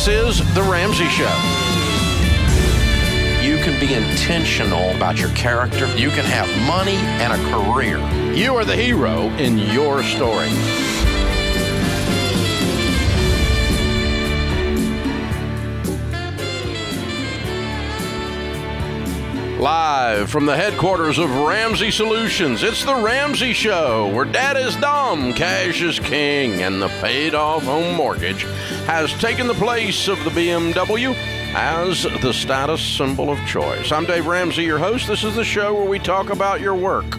This is The Ramsey Show. You can be intentional about your character. You can have money and a career. You are the hero in your story. Live from the headquarters of Ramsey Solutions, it's The Ramsey Show, where dad is dumb, cash is king, and the paid-off home mortgage has taken the place of the BMW as the status symbol of choice. I'm Dave Ramsey, your host. This is the show where we talk about your work,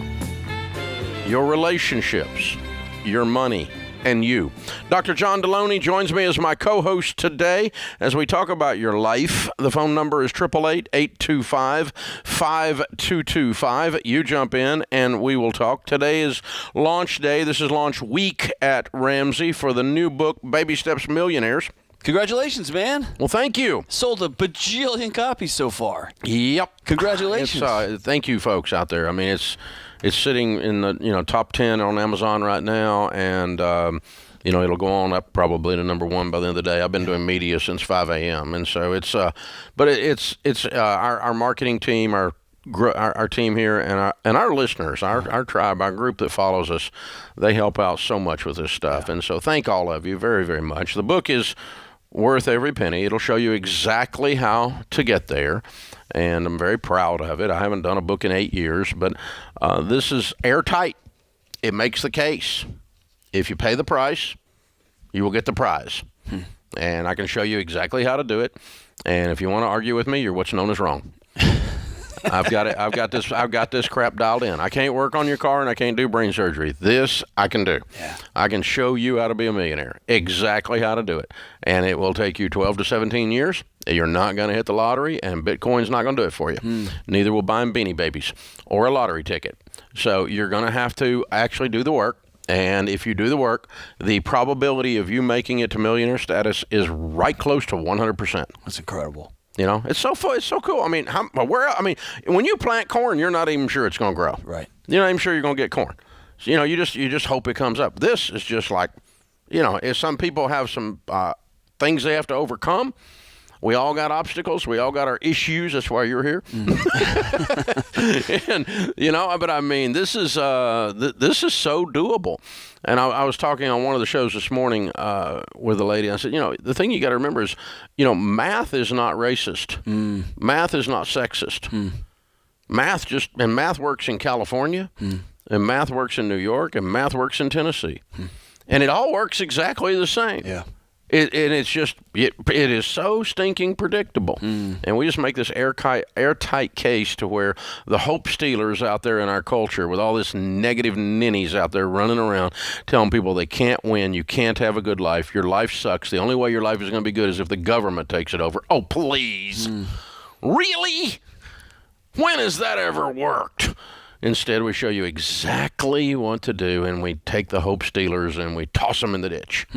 your relationships, your money, and you. Dr. John Deloney joins me as my co-host today as we talk about your life. The phone number is 888-825-5225. You jump in and we will talk. Today is launch day. This is launch week at Ramsey for the new book, Baby Steps Millionaires. Congratulations, man. Well, thank you. Sold a bajillion copies so far. Yep. Congratulations. Thank you, folks out there. I mean, it's sitting in the top 10 on Amazon right now, and it'll go on up probably to number one by the end of the day. I've been doing media since 5 a.m. and so it's our marketing team, our team here, and our listeners, our tribe, our group that follows us. They help out so much with this stuff, and so thank all of you very, very much. The book is worth every penny. It'll show you exactly how to get there, and I'm very proud of it. I haven't done a book in 8 years, but this is airtight. It makes the case. If you pay the price, you will get the prize. And I can show you exactly how to do it. And if you want to argue with me, you're what's known as wrong. I've got this crap dialed in. I can't work on your car and I can't do brain surgery. This I can do. Yeah. I can show you how to be a millionaire. Exactly how to do it. And it will take you 12 to 17 years. You're not going to hit the lottery, and Bitcoin's not going to do it for you. Neither will buying Beanie Babies or a lottery ticket. So you're going to have to actually do the work. And if you do the work, the probability of you making it to millionaire status is right close to 100%. That's incredible. You know, it's so fun. It's so cool. I mean, when you plant corn, you're not even sure it's going to grow. Right. You're not even sure you're going to get corn. So, you just hope it comes up. This is just like, if some people have some things they have to overcome. We all got obstacles. We all got our issues. That's why you're here. And but I mean, this is so doable. And I was talking on one of the shows this morning with a lady. I said, the thing you got to remember is, math is not racist. Math is not sexist. Math works in California, and math works in New York, and math works in Tennessee, and it all works exactly the same. Yeah. It is so stinking predictable. And we just make this airtight case to where the hope stealers out there in our culture with all this negative ninnies out there running around telling people they can't win, you can't have a good life, your life sucks, the only way your life is going to be good is if the government takes it over. Oh, please. Really? When has that ever worked? Instead, we show you exactly what to do, and we take the hope stealers and we toss them in the ditch.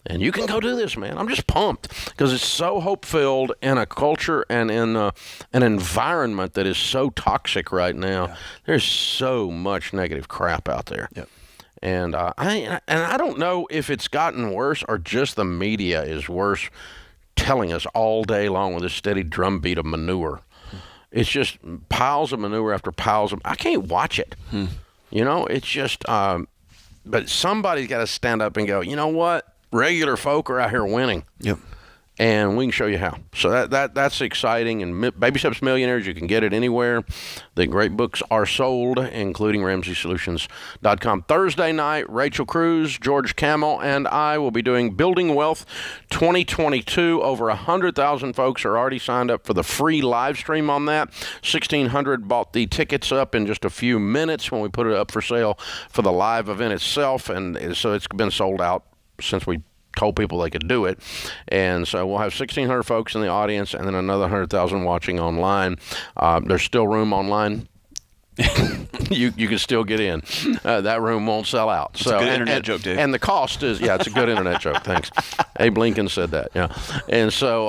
And you can go do this, man. I'm just pumped because it's so hope-filled in a culture and in an environment that is so toxic right now. Yeah. There's so much negative crap out there. Yep. And I don't know if it's gotten worse or just the media is worse, telling us all day long with this steady drumbeat of manure. It's just piles of manure after piles of. I can't watch it. It's just. But somebody's got to stand up and go, you know what? Regular folk are out here winning. Yep. And we can show you how. So that's exciting. And Baby Steps Millionaires, you can get it anywhere. The great books are sold, including RamseySolutions.com. Thursday night, Rachel Cruz, George Camel, and I will be doing Building Wealth 2022. Over 100,000 folks are already signed up for the free live stream on that. 1,600 bought the tickets up in just a few minutes when we put it up for sale for the live event itself. And so it's been sold out since we told people they could do it. And so we'll have 1,600 folks in the audience and then another 100,000 watching online. There's still room online. you can still get in. That room won't sell out. It's a good internet joke, Dave. And the cost is, it's a good internet joke. Thanks. Abe Lincoln said that. Yeah. And so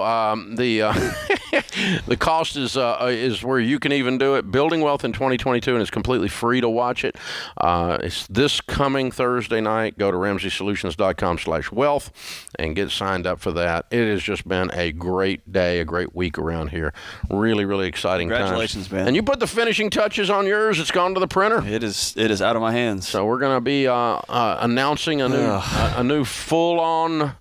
the cost is where you can even do it. Building Wealth in 2022, and it's completely free to watch it. It's this coming Thursday night. Go to RamseySolutions.com/wealth and get signed up for that. It has just been a great day, a great week around here. Really, really exciting times. Congratulations, man. And you put the finishing touches on yours. It's gone to the printer. It is out of my hands. So we're going to be announcing a new full-on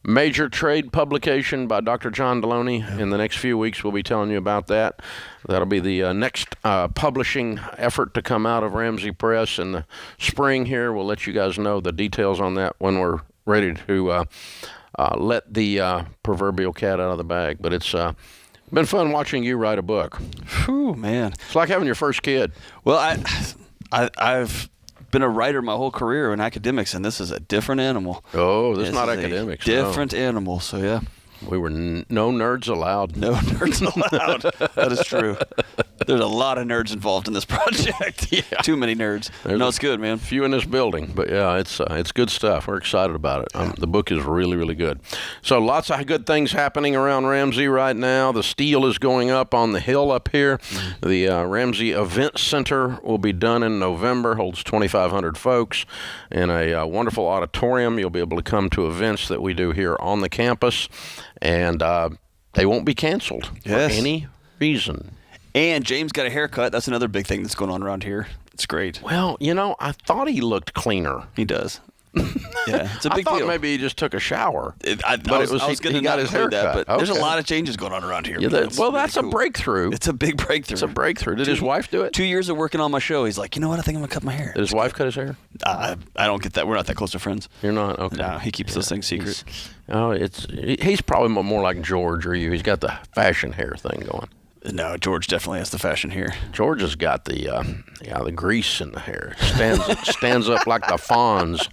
major trade publication by Dr. John Deloney. In the next few weeks, we'll be telling you about that. That'll be the next publishing effort to come out of Ramsey Press in the spring here. We'll let you guys know the details on that when we're ready to let the proverbial cat out of the bag. But it's been fun watching you write a book. Whew, man. It's like having your first kid. Well, I've been a writer my whole career in academics, and this is a different animal. Oh, this is not academics. Different animal, so yeah. We were no nerds allowed. No nerds allowed. That is true. There's a lot of nerds involved in this project. Yeah. Too many nerds. It's good, man. Few in this building, but yeah, it's good stuff. We're excited about it. The book is really, really good. So lots of good things happening around Ramsey right now. The steel is going up on the hill up here. Mm-hmm. The Ramsey Event Center will be done in November. Holds 2,500 folks in a wonderful auditorium. You'll be able to come to events that we do here on the campus. And they won't be canceled for any reason. And James got a haircut. That's another big thing that's going on around here. It's great. Well, I thought he looked cleaner. He does. Yeah, it's a big deal. I thought maybe he just took a shower. He got his haircut. But there's a lot of changes going on around here. Yeah, that's a breakthrough. It's a big breakthrough. It's a breakthrough. Did his wife do it? 2 years of working on my show. He's like, you know what? I think I'm going to cut my hair. Did his wife cut his hair? I don't get that. We're not that close to friends. You're not? Okay. No, he keeps those things secret. He's probably more like George or you. He's got the fashion hair thing going. No, George definitely has the fashion hair. George has got the grease in the hair. Stands up like the Fonz.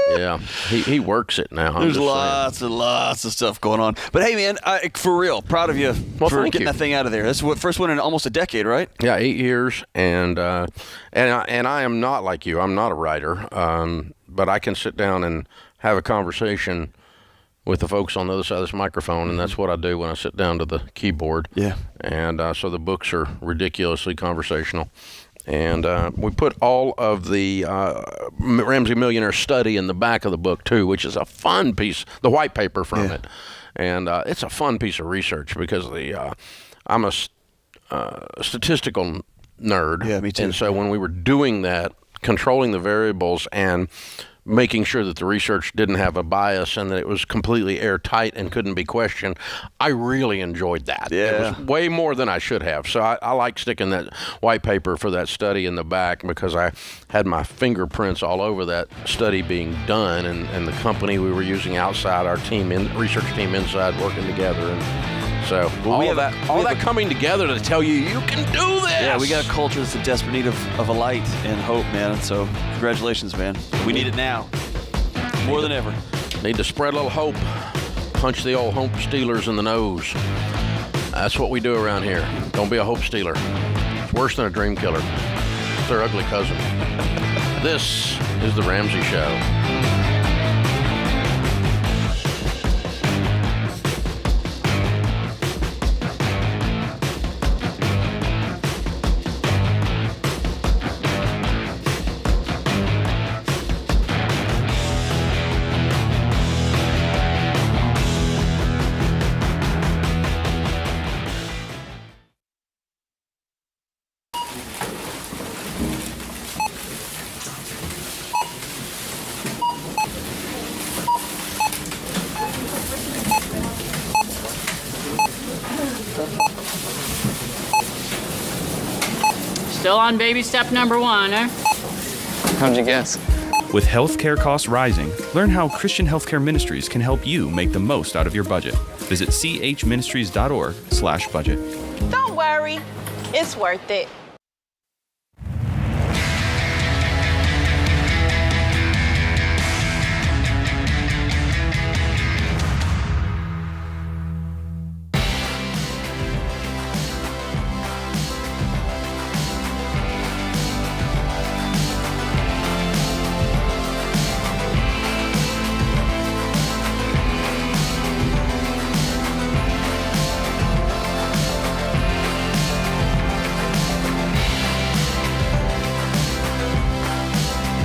Yeah, he works it now. There's lots of stuff going on. But hey, man, for real, proud of you for getting that thing out of there. That's the first one in almost a decade, right? Yeah, 8 years, and I am not like you. I'm not a writer, but I can sit down and have a conversation with the folks on the other side of this microphone, and that's what I do when I sit down to the keyboard. Yeah. And so the books are ridiculously conversational. And we put all of the Ramsey Millionaire study in the back of the book, too, which is a fun piece, the white paper from it. And it's a fun piece of research because I'm a statistical nerd. Yeah, me too. And so when we were doing that, controlling the variables and making sure that the research didn't have a bias and that it was completely airtight and couldn't be questioned, I really enjoyed that. Yeah. It was way more than I should have. So I like sticking that white paper for that study in the back because I had my fingerprints all over that study being done and the company we were using outside, our team, research team inside, working together. And so all that coming together to tell you can do this. Yeah, we got a culture that's in desperate need of a light and hope, man. So congratulations, man. We need it now. More than ever. Need to spread a little hope. Punch the old hope stealers in the nose. That's what we do around here. Don't be a hope stealer. It's worse than a dream killer. It's their ugly cousin. This is The Ramsey Show. Still on baby step number 1, eh? How'd you guess? With healthcare costs rising, learn how Christian Healthcare Ministries can help you make the most out of your budget. Visit chministries.org/budget. Don't worry, it's worth it.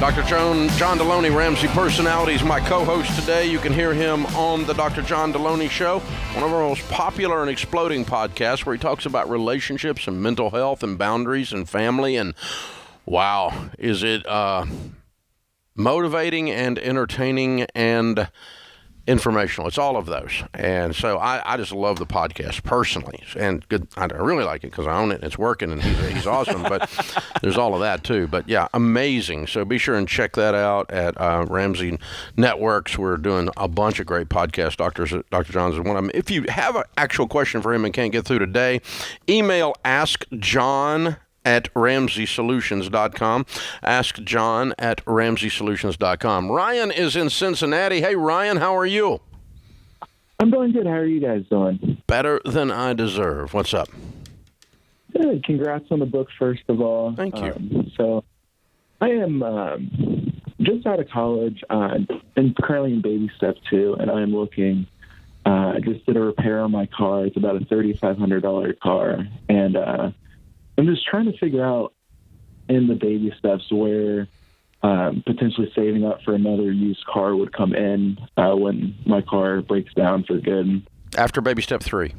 Dr. John Deloney, Ramsey Personality, is my co-host today. You can hear him on the Dr. John Deloney Show, one of our most popular and exploding podcasts, where he talks about relationships and mental health and boundaries and family. And wow, is it motivating and entertaining and informational. It's all of those. And so I just love the podcast personally. And good, I really like it because I own it and it's working and he's awesome. But there's all of that too. But yeah, amazing. So be sure and check that out at Ramsey Networks. We're doing a bunch of great podcasts. Dr. John's is one of them. If you have an actual question for him and can't get through today, email askjohn@RamseySolutions.com. Ask John at RamseySolutions.com. Ryan is in Cincinnati. Hey, Ryan, how are you? I'm doing good. How are you guys doing? Better than I deserve. What's up? Good. Congrats on the book, first of all. Thank you. So I am just out of college and currently in baby step 2, and I am looking. I just did a repair on my car. It's about a $3,500 car, and I'm just trying to figure out in the baby steps where potentially saving up for another used car would come in when my car breaks down for good. After baby step 3.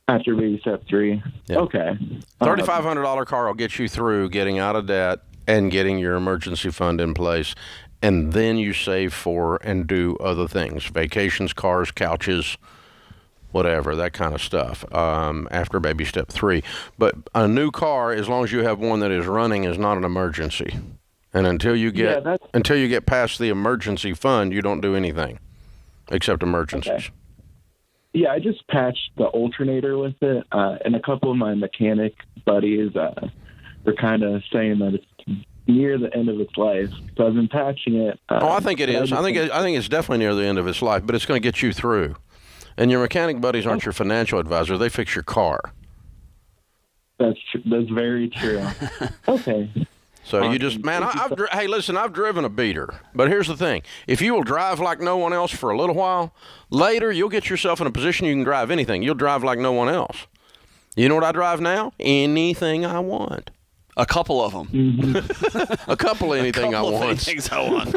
After baby step 3. Yeah. Okay. $3,500 car will get you through getting out of debt and getting your emergency fund in place. And then you save for and do other things. Vacations, cars, couches, whatever, that kind of stuff, after baby step 3. But a new car, as long as you have one that is running, is not an emergency. And until you get past the emergency fund, you don't do anything except emergencies. Okay. Yeah, I just patched the alternator with it, and a couple of my mechanic buddies were kind of saying that it's near the end of its life. So I've been patching it. I think it is. I think it's definitely near the end of its life, but it's going to get you through. And your mechanic buddies aren't your financial advisor. They fix your car. That's very true. Okay. So you just, man, hey, listen, I've driven a beater. But here's the thing. If you will drive like no one else for a little while, later you'll get yourself in a position you can drive anything. You'll drive like no one else. You know what I drive now? Anything I want. A couple of them. Mm-hmm. A couple of anything I want. Things I want.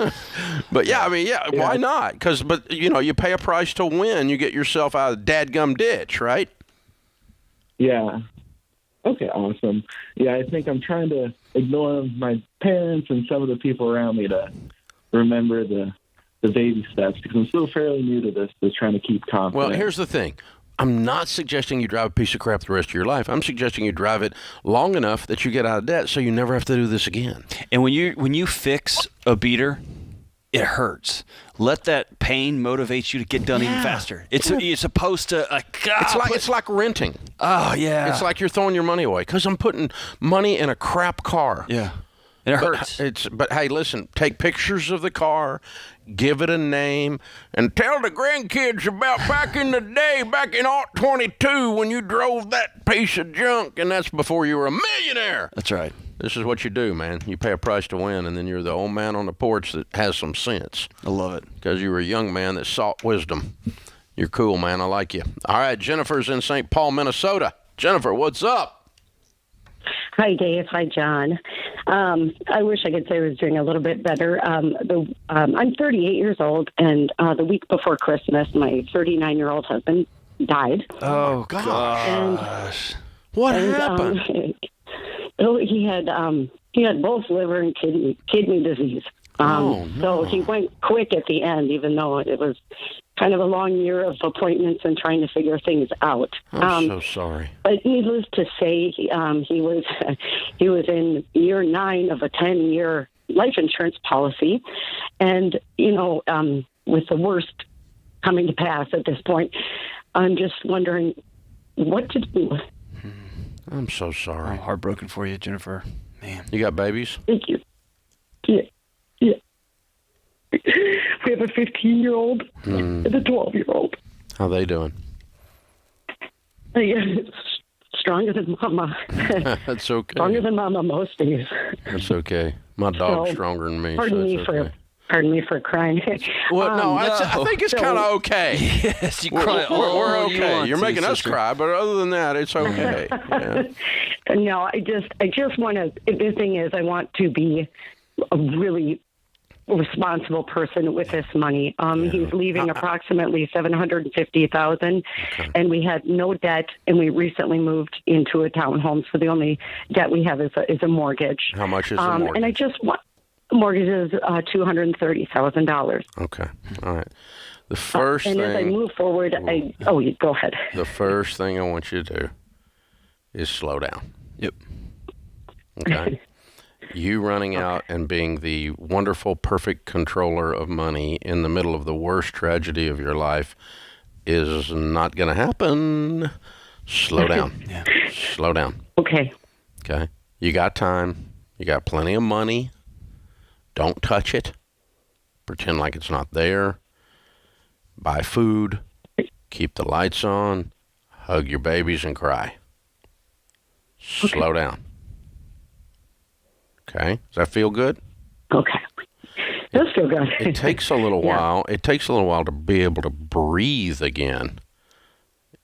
But yeah, I mean, why not? But you pay a price to win. You get yourself out of the dadgum ditch, right? Yeah. Okay, awesome. Yeah, I think I'm trying to ignore my parents and some of the people around me to remember the baby steps because I'm still fairly new to this, but trying to keep confident. Well, here's the thing. I'm not suggesting you drive a piece of crap the rest of your life. I'm suggesting you drive it long enough that you get out of debt so you never have to do this again. And when you fix a beater, it hurts. Let that pain motivate you to get done even faster. You're supposed to it's like renting. Oh yeah. It's like you're throwing your money away because I'm putting money in a crap car. Yeah. And it hurts. But hey, listen, take pictures of the car, give it a name, and tell the grandkids about back in the day, back in 22 when you drove that piece of junk, and that's before you were a millionaire. That's right. This is what you do, man. You pay a price to win, and then you're the old man on the porch that has some sense. I love it. Because you were a young man that sought wisdom. You're cool, man. I like you. All right, Jennifer's in St. Paul, Minnesota. Jennifer, what's up? Hi, Dave. Hi, John. I wish I could say I was doing a little bit better. I'm 38 years old, and the week before Christmas, my 39-year-old husband died. Oh, gosh. What happened? He had both liver and kidney disease. So he went quick at the end, even though it was kind of a long year of appointments and trying to figure things out. I'm so sorry. But needless to say, he was in year 9 of a 10-year life insurance policy, and with the worst coming to pass at this point, I'm just wondering what to do. I'm so sorry. I'm heartbroken for you, Jennifer. Man, you got babies? Thank you. Yeah. We have a 15-year-old and a 12-year-old. How they doing? Stronger than Mama. That's okay. Stronger than Mama most days. That's okay. My dog's stronger than me. Pardon me for crying. Well, no, I think it's kind of okay. Yes, you cry. We're okay. You're making us cry, but other than that, it's okay. Yeah. No, I just want to. The thing is, I want to be a really responsible person with this money. He's leaving approximately $750,000, and we had no debt. And we recently moved into a townhome, so the only debt we have is a mortgage. How much is the mortgage? And I just want mortgage is $230,000. Okay, all right. The first and thing. as I move forward, you go ahead. The first thing I want you to do is slow down. Yep. Okay. You running out and being the wonderful, perfect controller of money in the middle of the worst tragedy of your life is not going to happen. Slow down. Yeah. Slow down. Okay. Okay. You got time. You got plenty of money. Don't touch it. Pretend like it's not there. Buy food. Keep the lights on. Hug your babies and cry. Slow down. Okay. Does that feel good? Okay. Does feel good. It takes a little while. It takes a little while to be able to breathe again.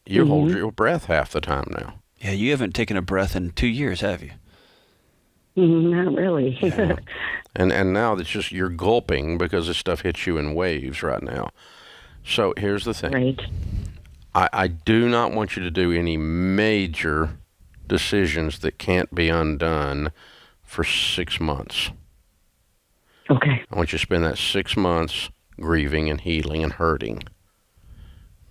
You hold your breath half the time now. Yeah, you haven't taken a breath in 2 years, have you? Not really. Yeah. And now it's just you're gulping because this stuff hits you in waves right now. So here's the thing. Right. I do not want you to do any major decisions that can't be undone for 6 months. Okay. I want you to spend that 6 months grieving and healing and hurting,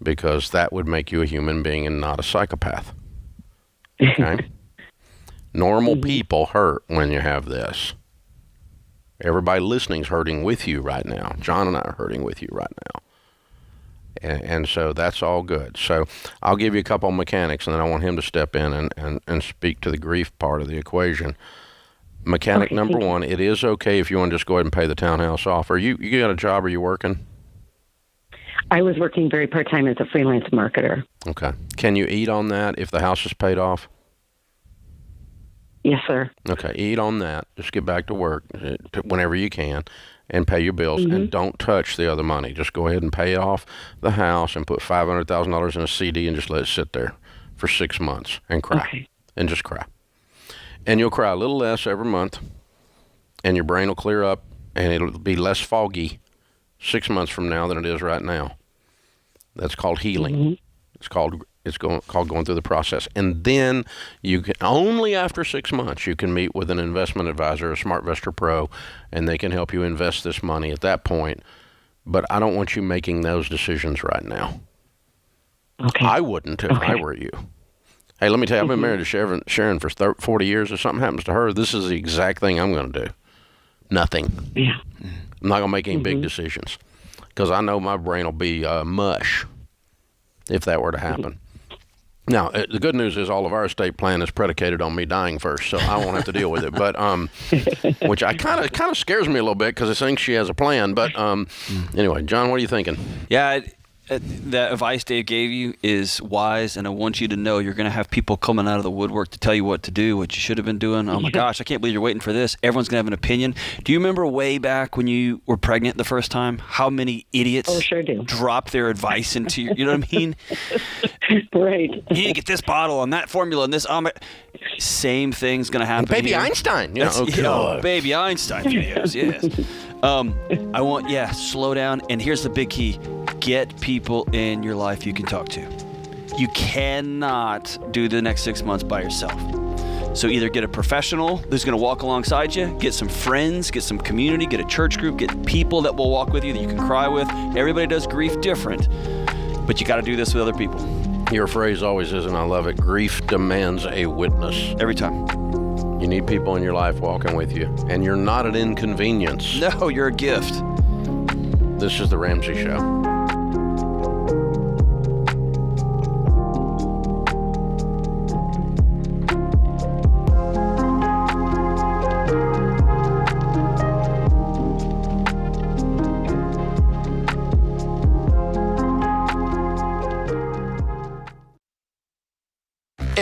because that would make you a human being and not a psychopath. Okay? Normal people hurt when you have this. Everybody listening's hurting with you right now. John and I are hurting with you right now. And so that's all good. So I'll give you a couple of mechanics, and then I want him to step in and speak to the grief part of the equation. Mechanic number one, it is okay if you want to just go ahead and pay the townhouse off. You got a job? Are you working? I was working very part-time as a freelance marketer. Okay. Can you eat on that if the house is paid off? Yes, sir. Okay, eat on that. Just get back to work whenever you can and pay your bills, and don't touch the other money. Just go ahead and pay off the house and put $500,000 in a CD and just let it sit there for 6 months and cry. Okay. And just cry. And you'll cry a little less every month, and your brain will clear up, and it'll be less foggy 6 months from now than it is right now. That's called healing. It's called going through the process. And then you can, only after 6 months, you can meet with an investment advisor, a SmartVestor Pro, and they can help you invest this money at that point. But I don't want you making those decisions right now. Okay. I wouldn't if I were you. Hey, let me tell you, I've been married to Sharon for 40 years. If something happens to her, this is the exact thing I'm going to do. Nothing. Yeah. I'm not going to make any big decisions, because I know my brain will be mush if that were to happen. Now, the good news is all of our estate plan is predicated on me dying first, so I won't have to deal with it. But which I kind of scares me a little bit, because I think she has a plan. But anyway, John, what are you thinking? Yeah, that advice Dave gave you is wise, and I want you to know you're going to have people coming out of the woodwork to tell you what to do, what you should have been doing. Oh my gosh, I can't believe you're waiting for this. Everyone's going to have an opinion. Do you remember way back when you were pregnant the first time, how many idiots dropped their advice into you? You know what I mean? Right. You need to get this bottle and that formula and this same thing's going to happen. Baby here. Einstein. Baby Einstein videos, yes. I want, slow down. And here's the big key. Get people in your life you can talk to. You cannot do the next 6 months by yourself. So either get a professional who's going to walk alongside you, get some friends, get some community, get a church group, get people that will walk with you that you can cry with. Everybody does grief different, but you got to do this with other people. Your phrase always is, and I love it, grief demands a witness. Every time. You need people in your life walking with you, and you're not an inconvenience. No, you're a gift. This is The Ramsey Show.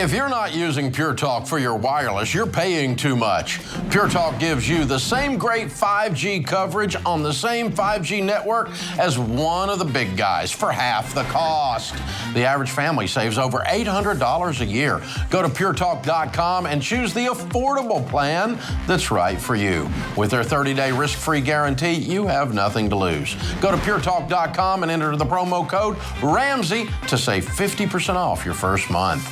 If you're not using Pure Talk for your wireless, you're paying too much. Pure Talk gives you the same great 5G coverage on the same 5G network as one of the big guys for half the cost. The average family saves over $800 a year. Go to puretalk.com and choose the affordable plan that's right for you. With their 30-day risk-free guarantee, you have nothing to lose. Go to puretalk.com and enter the promo code Ramsey to save 50% off your first month.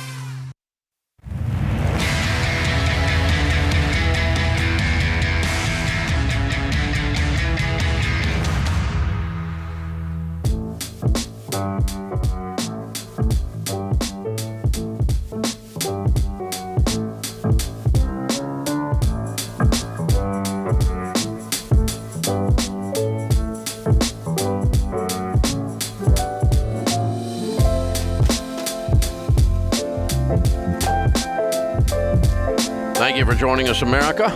Thank you for joining us, America.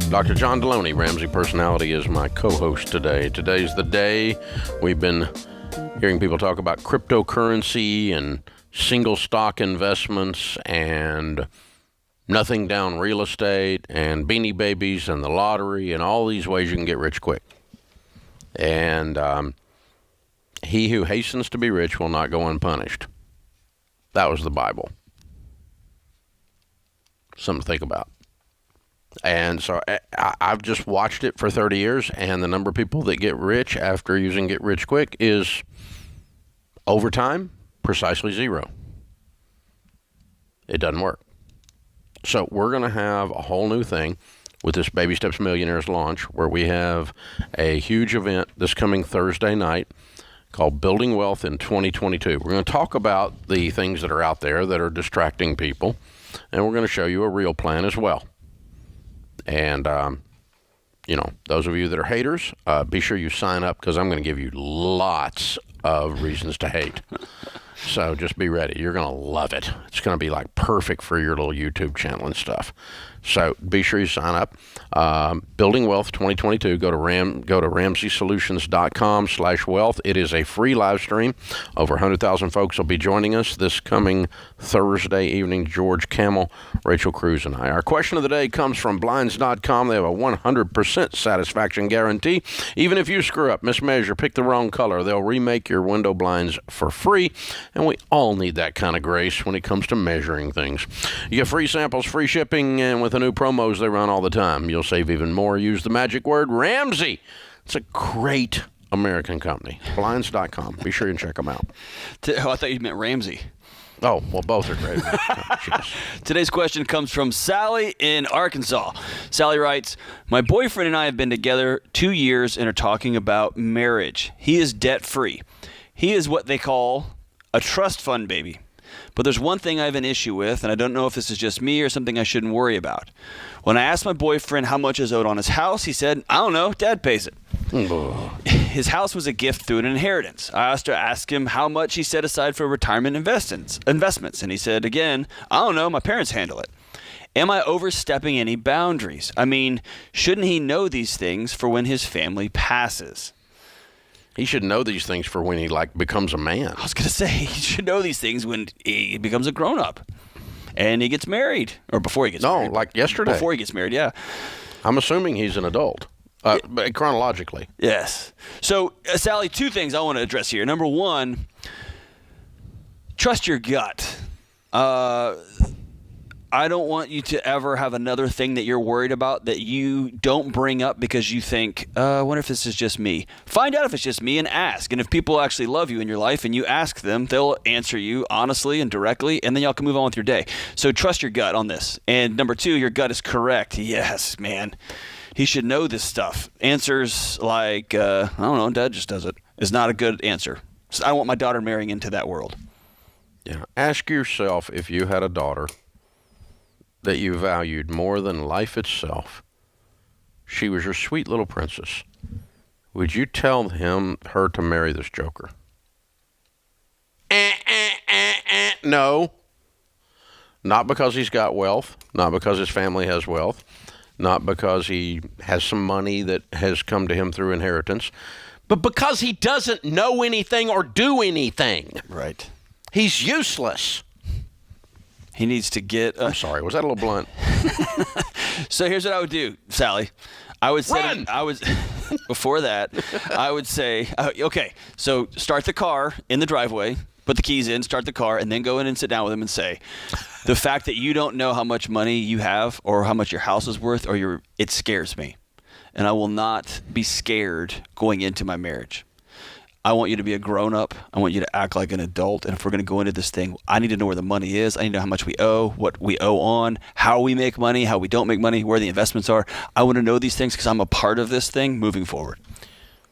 Dr. John Deloney, Ramsey Personality, is my co-host today. Today's the day we've been hearing people talk about cryptocurrency and single stock investments and nothing down real estate and beanie babies and the lottery and all these ways you can get rich quick. And he who hastens to be rich will not go unpunished. That was the Bible. Something to think about. And so I've just watched it for 30 years, and the number of people that get rich after using Get Rich Quick is, over time, precisely zero. It doesn't work. So we're going to have a whole new thing with this Baby Steps Millionaires launch, where we have a huge event this coming Thursday night called Building Wealth in 2022. We're going to talk about the things that are out there that are distracting people, and we're going to show you a real plan as well. And, those of you that are haters, be sure you sign up, because I'm going to give you lots of reasons to hate. So just be ready. You're going to love it. It's going to be like perfect for your little YouTube channel and stuff. So be sure you sign up. Building Wealth 2022. Go to RamseySolutions.com/wealth. It is a free live stream. Over 100,000 folks will be joining us this coming Thursday evening. George Camel, Rachel Cruz, and I. Our question of the day comes from Blinds.com. They have a 100% satisfaction guarantee. Even if you screw up, mismeasure, pick the wrong color, they'll remake your window blinds for free. And we all need that kind of grace when it comes to measuring things. You get free samples, free shipping, and with the new promos they run all the time, you'll save even more. Use the magic word Ramsey. It's a great American company. Blinds.com. Be sure you check them out. Oh, I thought you meant Ramsey. Oh, well, both are great. Yes. Today's question comes from Sally in Arkansas. Sally writes, my boyfriend and I have been together 2 years and are talking about marriage. He is debt-free. He is what they call a trust fund baby. But there's one thing I have an issue with, and I don't know if this is just me or something I shouldn't worry about. When I asked my boyfriend how much is owed on his house, he said, I don't know, Dad pays it. His house was a gift through an inheritance. I also asked him how much he set aside for retirement investments, and he said, again, I don't know, my parents handle it. Am I overstepping any boundaries? I mean, shouldn't he know these things for when his family passes? He should know these things for when he becomes a man. I was going to say, he should know these things when he becomes a grown-up and he gets married, or before he gets married. No, like yesterday. Before he gets married, yeah. I'm assuming he's an adult, chronologically. Yes. So, Sally, two things I want to address here. Number one, trust your gut. I don't want you to ever have another thing that you're worried about that you don't bring up because you think, I wonder if this is just me. Find out if it's just me and ask. And if people actually love you in your life and you ask them, they'll answer you honestly and directly, and then y'all can move on with your day. So trust your gut on this. And number two, your gut is correct. Yes, man. He should know this stuff. Answers like, I don't know, Dad just does it, is not a good answer. So I don't want my daughter marrying into that world. Yeah. Ask yourself, if you had a daughter that you valued more than life itself, she was your sweet little princess, would you tell her to marry this joker? No. Not because he's got wealth, not because his family has wealth, not because he has some money that has come to him through inheritance, but because he doesn't know anything or do anything. Right. He's useless. He needs to get. I'm sorry, was that a little blunt? So here's what I would do, Sally. I would say before that, I would say, okay, so start the car in the driveway, put the keys in, start the car, and then go in and sit down with him and say, the fact that you don't know how much money you have or how much your house is worth, it scares me, and I will not be scared going into my marriage. I want you to be a grown-up. I want you to act like an adult. And if we're going to go into this thing, I need to know where the money is. I need to know how much we owe, what we owe on, how we make money, how we don't make money, where the investments are. I want to know these things because I'm a part of this thing moving forward.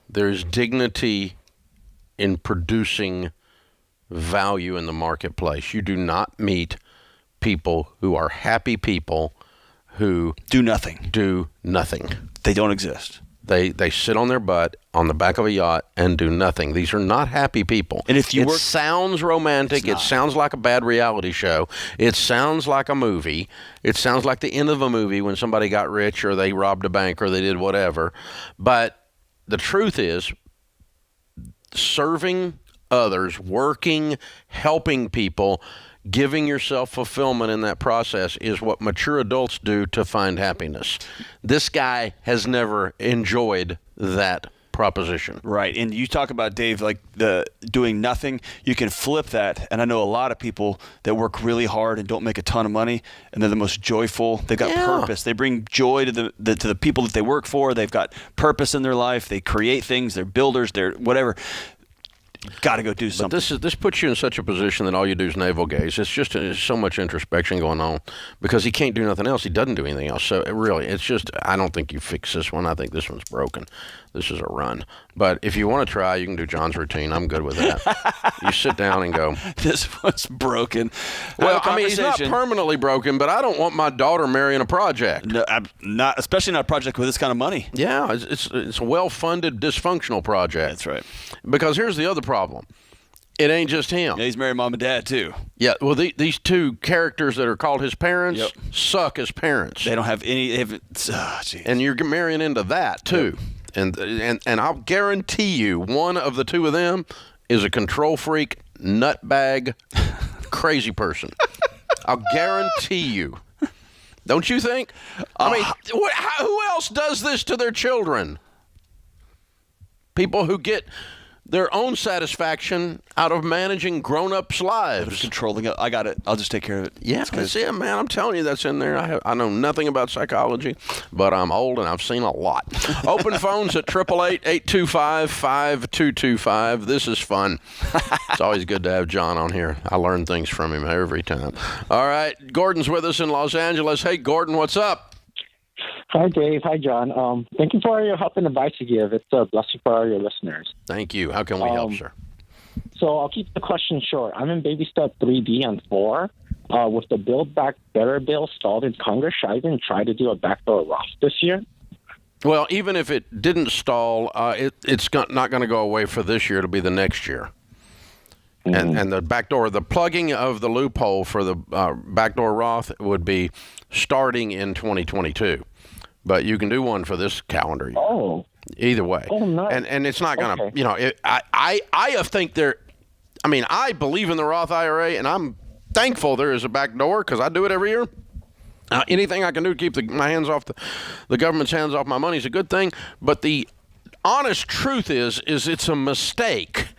There's dignity in producing value in the marketplace. You do not meet people who are happy people who do nothing. They don't exist. They sit on their butt on the back of a yacht and do nothing. These are not happy people. And if you sounds romantic. It sounds like a bad reality show. It sounds like a movie. It sounds like the end of a movie when somebody got rich or they robbed a bank or they did whatever. But the truth is, serving others, working, helping people, giving yourself fulfillment in that process is what mature adults do to find happiness. This guy has never enjoyed that proposition. Right. And you talk about, Dave, like the doing nothing. You can flip that. And I know a lot of people that work really hard and don't make a ton of money, and they're the most joyful. They've got purpose. They bring joy to the people that they work for. They've got purpose in their life. They create things. They're builders. They're whatever. Got to go do something. But this puts you in such a position that all you do is navel gaze. It's just so much introspection going on because he can't do nothing else. He doesn't do anything else. So it's just, I don't think you fix this one. I think this one's broken. This is a run. But if you want to try, you can do John's routine. I'm good with that. You sit down and go, this one's broken. Well, I mean, he's not permanently broken, but I don't want my daughter marrying a project. No, not, especially not a project with this kind of money. Yeah, it's a well-funded, dysfunctional project. That's right. Because here's the other problem. It ain't just him. Yeah, he's married mom and dad, too. Yeah, well, these two characters that are called his parents suck as parents. They don't have any... and you're marrying into that, too. Yep. And I'll guarantee you one of the two of them is a control freak, nutbag, crazy person. I'll guarantee you. Don't you think? I mean, who else does this to their children? People who get their own satisfaction out of managing grown-ups' lives. Controlling it. I got it. I'll just take care of it. Yeah, that's it, man. I'm telling you, that's in there. I know nothing about psychology, but I'm old and I've seen a lot. Open phones at 888-825-5225. This is fun. It's always good to have John on here. I learn things from him every time. All right, Gordon's with us in Los Angeles. Hey, Gordon, what's up? Hi, Dave. Hi, John. Thank you for your help and advice you give. It's a blessing for all your listeners. Thank you. How can we help, sir? So I'll keep the question short. I'm in baby step 3B and 4. With the Build Back Better bill stalled in Congress, should I even try to do a backdoor Roth this year? Well, even if it didn't stall, it's not going to go away for this year. It'll be the next year. Mm-hmm. And the backdoor, the plugging of the loophole for the backdoor Roth would be starting in 2022. But you can do one for this calendar year. Oh. Either way. Oh, nice. And it's not going to, I think I believe in the Roth IRA, and I'm thankful there is a backdoor because I do it every year. Anything I can do to keep my hands off the government's hands off my money is a good thing. But the honest truth is it's a mistake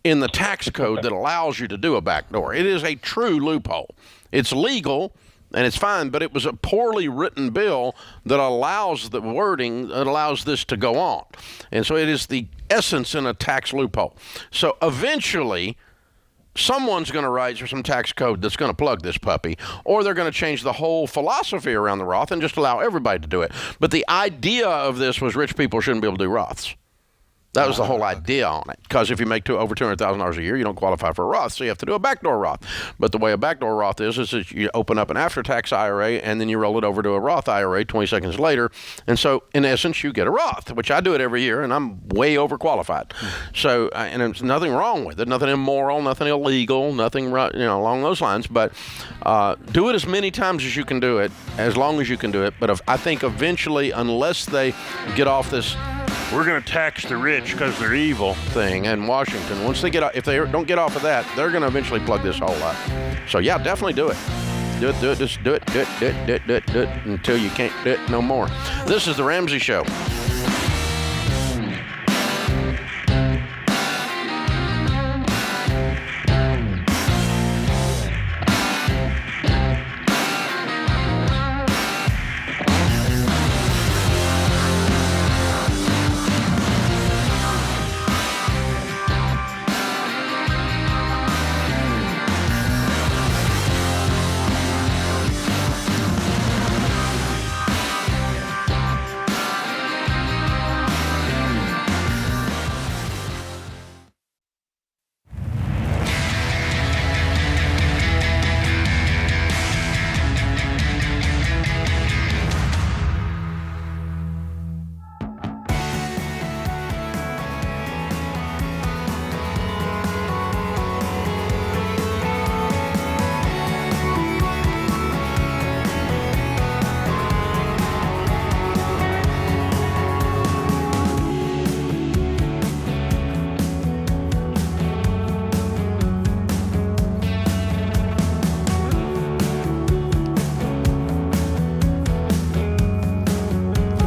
in the tax code that allows you to do a backdoor. It is a true loophole. It's legal. And it's fine, but it was a poorly written bill that allows the wording that allows this to go on. And so it is the essence in a tax loophole. So eventually, someone's going to write some tax code that's going to plug this puppy, or they're going to change the whole philosophy around the Roth and just allow everybody to do it. But the idea of this was rich people shouldn't be able to do Roths. That was the whole idea on it. Because if you make over $200,000 a year, you don't qualify for a Roth, so you have to do a backdoor Roth. But the way a backdoor Roth is you open up an after-tax IRA, and then you roll it over to a Roth IRA 20 seconds later. And so, in essence, you get a Roth, which I do it every year, and I'm way overqualified. So, and there's nothing wrong with it, nothing immoral, nothing illegal, nothing along those lines. But do it as many times as you can do it, as long as you can do it. But I think eventually, unless they get off this we're going to tax the rich because they're evil thing in Washington. If they don't get off of that, they're going to eventually plug this hole up. So, yeah, definitely do it. Just do it until you can't do it no more. This is the Ramsey Show.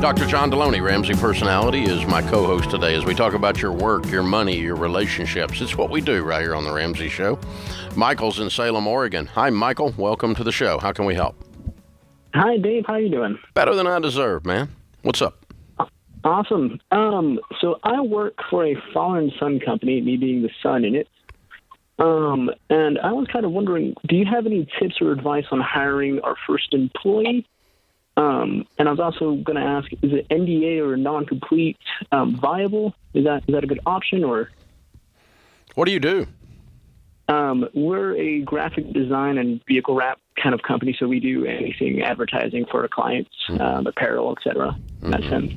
Dr. John Deloney, Ramsey Personality, is my co-host today as we talk about your work, your money, your relationships. It's what we do right here on the Ramsey Show. Michael's in Salem, Oregon. Hi, Michael. Welcome to the show. How can we help? Hi, Dave. How you doing? Better than I deserve, man. What's up? Awesome. So I work for a father and son company, me being the son in it. And I was kind of wondering, do you have any tips or advice on hiring our first employee? And I was also going to ask, is it NDA or non-complete viable? Is that a good option? Or what do you do? We're a graphic design and vehicle wrap kind of company, so we do anything advertising for our clients, apparel, etc. In that sense.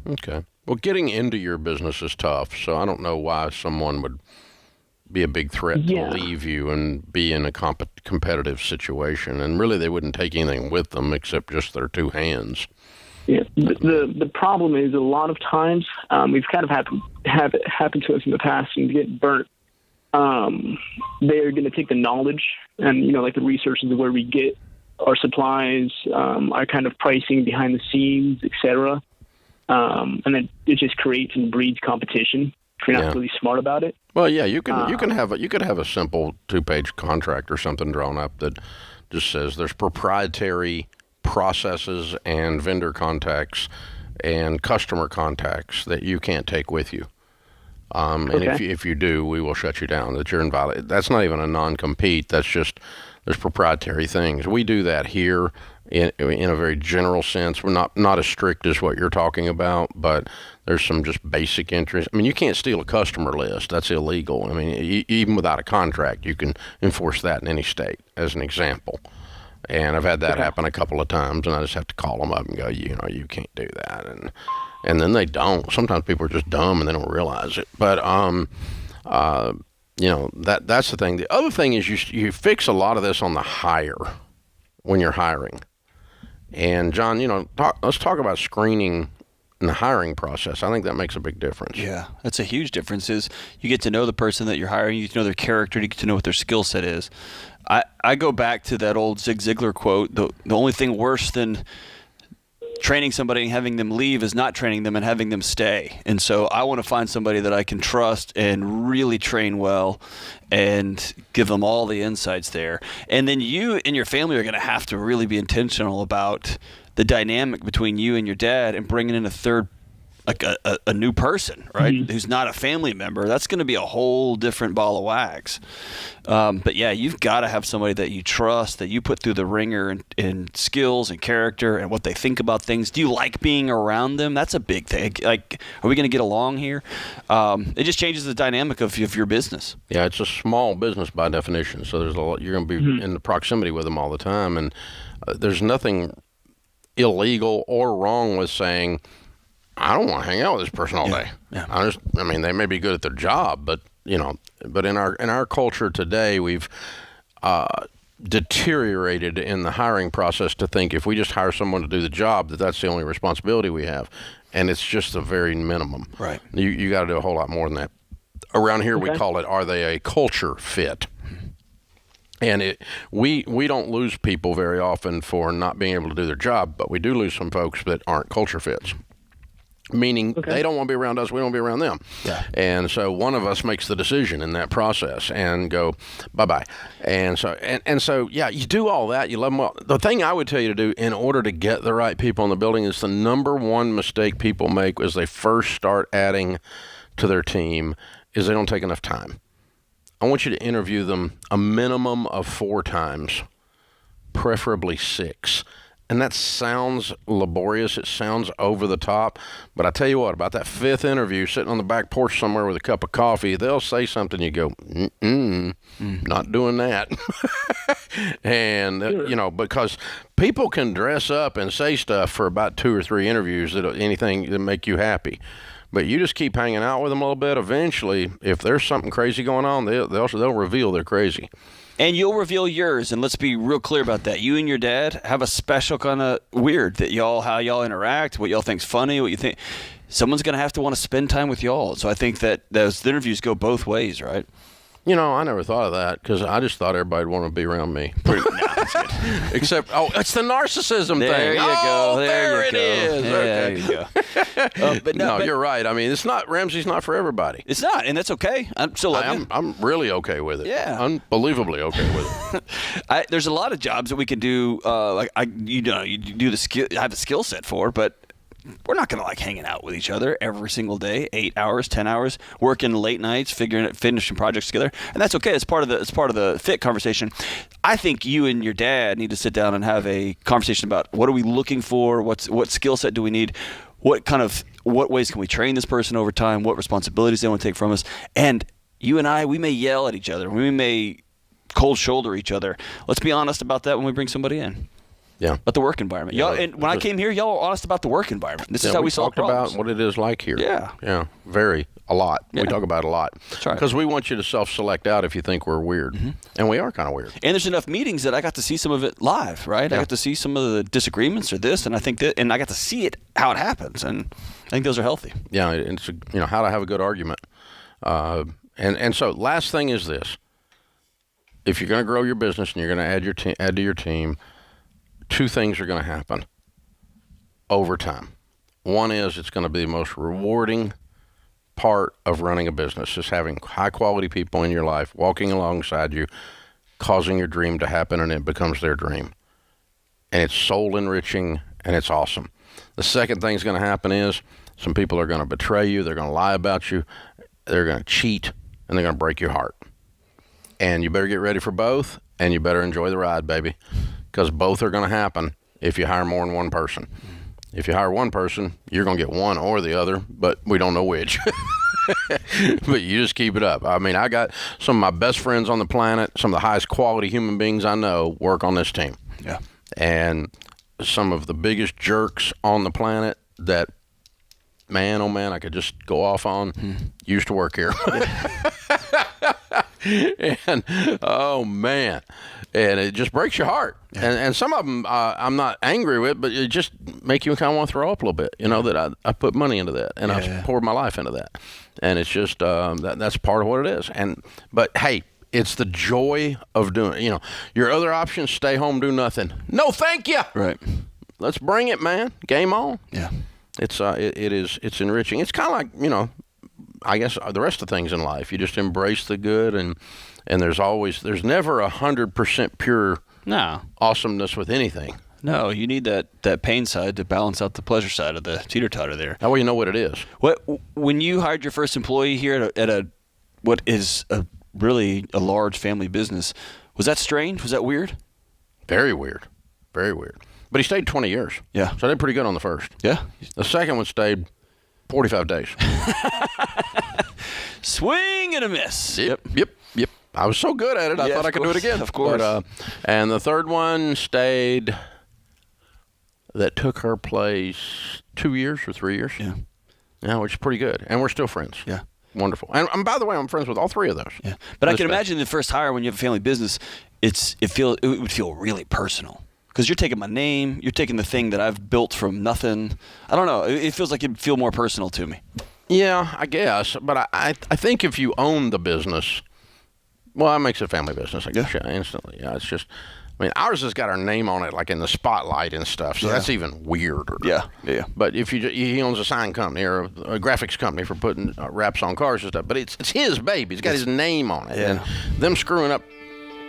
Okay. Well, getting into your business is tough, so I don't know why someone would be a big threat to leave you and be in a competitive situation. And really, they wouldn't take anything with them except just their two hands. Yeah. The problem is a lot of times we've kind of have it happen to us in the past and get burnt. They're going to take the knowledge and, like the resources of where we get our supplies, our kind of pricing behind the scenes, etc. And then it just creates and breeds competition if you're not really smart about it. Well, yeah, you could have a simple 2-page contract or something drawn up that just says there's proprietary processes and vendor contacts and customer contacts that you can't take with you. And if you do, we will shut you down. That you're invalid. That's not even a non-compete. That's just there's proprietary things. We do that here in a very general sense. We're not as strict as what you're talking about, but there's some just basic interest. I mean, you can't steal a customer list. That's illegal. I mean, even without a contract, you can enforce that in any state, as an example. And I've had that happen a couple of times, and I just have to call them up and go, you can't do that. And then they don't. Sometimes people are just dumb and they don't realize it. But, that's the thing. The other thing is you fix a lot of this on the hire when you're hiring. And, John, let's talk about screening in the hiring process. I think that makes a big difference. Yeah, that's a huge difference. Is you get to know the person that you're hiring, you get to know their character, you get to know what their skill set is. I go back to that old Zig Ziglar quote, the only thing worse than training somebody and having them leave is not training them and having them stay. And so I want to find somebody that I can trust and really train well and give them all the insights there. And then you and your family are going to have to really be intentional about the dynamic between you and your dad and bringing in a third, like a new person, right? Mm-hmm. Who's not a family member. That's going to be a whole different ball of wax. But yeah, you've got to have somebody that you trust, that you put through the ringer in skills and character and what they think about things. Do you like being around them? That's a big thing. Like, are we going to get along here? It just changes the dynamic of your business. Yeah, it's a small business by definition. So there's a lot, you're going to be in the proximity with them all the time. And there's nothing illegal or wrong with saying, I don't want to hang out with this person all day. Yeah. I mean, they may be good at their job, but in our culture today, we've deteriorated in the hiring process to think if we just hire someone to do the job, that's the only responsibility we have, and it's just the very minimum. Right. You got to do a whole lot more than that. Around here, we call it, are they a culture fit? And we don't lose people very often for not being able to do their job, but we do lose some folks that aren't culture fits. Meaning they don't want to be around us, we don't want to be around them. Yeah. And so one of us makes the decision in that process and go, bye-bye. And so, yeah, you do all that. You love them all. The thing I would tell you to do in order to get the right people in the building is the number one mistake people make as they first start adding to their team is they don't take enough time. I want you to interview them a minimum of 4 times, preferably 6. And that sounds laborious. It sounds over the top. But I tell you what, about that 5th interview, sitting on the back porch somewhere with a cup of coffee, they'll say something. You go, not doing that. And, because people can dress up and say stuff for about 2 or 3 interviews, anything that make you happy. But you just keep hanging out with them a little bit. Eventually, if there's something crazy going on, they'll reveal they're crazy. And you'll reveal yours, and let's be real clear about that. You and your dad have a special kind of weird that how y'all interact, what y'all think's funny, what you think. Someone's going to have to want to spend time with y'all. So I think that those interviews go both ways, right? I never thought of that because I just thought everybody'd want to be around me. That's good. Except, it's the narcissism thing. There you go. There it is. There Okay. you go. But you're right. I mean, Ramsey's not for everybody. It's not, and that's okay. I'm really okay with it. Yeah. Unbelievably okay with it. There's a lot of jobs that we can do. You do the skill, have the skill set for, but we're not going to like hanging out with each other every single day, 8 hours, 10 hours, working late nights, finishing projects together, and that's okay. It's part of the fit conversation. I think you and your dad need to sit down and have a conversation about what are we looking for, what skill set do we need, what ways can we train this person over time, what responsibilities they want to take from us, and you and I, we may yell at each other, we may cold shoulder each other. Let's be honest about that when we bring somebody in. Yeah. About the work environment. Y'all, and when I came here, y'all were honest about the work environment. This is how we solve problems. About what it is like here. Yeah. Yeah. A lot. Yeah. We talk about it a lot. That's right. Because we want you to self-select out if you think we're weird. Mm-hmm. And we are kind of weird. And there's enough meetings that I got to see some of it live, right? Yeah. I got to see some of the disagreements or this, and I think and I got to see it, how it happens, and I think those are healthy. Yeah. It's, how to have a good argument. And so last thing is this. If you're going to grow your business and you're going to add to your team, 2 things are going to happen over time. One is it's going to be the most rewarding part of running a business, is having high-quality people in your life walking alongside you, causing your dream to happen, and it becomes their dream. And it's soul-enriching, and it's awesome. The second thing that's going to happen is some people are going to betray you, they're going to lie about you, they're going to cheat, and they're going to break your heart. And you better get ready for both, and you better enjoy the ride, baby. Because both are going to happen if you hire more than one person. If you hire one person, you're going to get one or the other, but we don't know which. But you just keep it up. I mean, I got some of my best friends on the planet, some of the highest quality human beings I know work on this team. Yeah. And some of the biggest jerks on the planet that, man, oh man, I could just go off on, used to work here. And, oh man. And it just breaks your heart. Yeah. And some of them I'm not angry with, but it just make you kind of want to throw up a little bit, that I put money into that and I poured my life into that. And it's just, that's part of what it is. But hey, it's the joy of doing, your other options, stay home, do nothing. No, thank you. Right. Let's bring it, man. Game on. Yeah. It's enriching. It's kind of like, I guess the rest of things in life. You just embrace the good and there's never 100% pure awesomeness with anything. No, you need that pain side to balance out the pleasure side of the teeter-totter there. That way you know what it is. When you hired your first employee here at what is really a large family business, was that strange? Was that weird? Very weird. Very weird. But he stayed 20 years. Yeah. So I did pretty good on the first. Yeah. The second one stayed 45 days. Swing and a miss. Yep. I was so good at it, I thought I could do it again. Of course. But, and the third one stayed, that took her place 2 years or 3 years. Yeah. Yeah, which is pretty good. And we're still friends. Yeah. Wonderful. And by the way, I'm friends with all 3 of those. Yeah. But I can imagine the first hire when you have a family business, it would feel really personal. Because you're taking my name, you're taking the thing that I've built from nothing. I don't know. It feels like it'd feel more personal to me. Yeah, I guess. But I think if you own the business, Well, that makes it family business, I guess, instantly. Yeah, it's just, I mean, ours has got our name on it, like in the spotlight and stuff, so that's even weirder. Yeah. But if he owns a sign company or a graphics company for putting wraps on cars and stuff, but it's his baby. It's got his name on it. And them screwing up,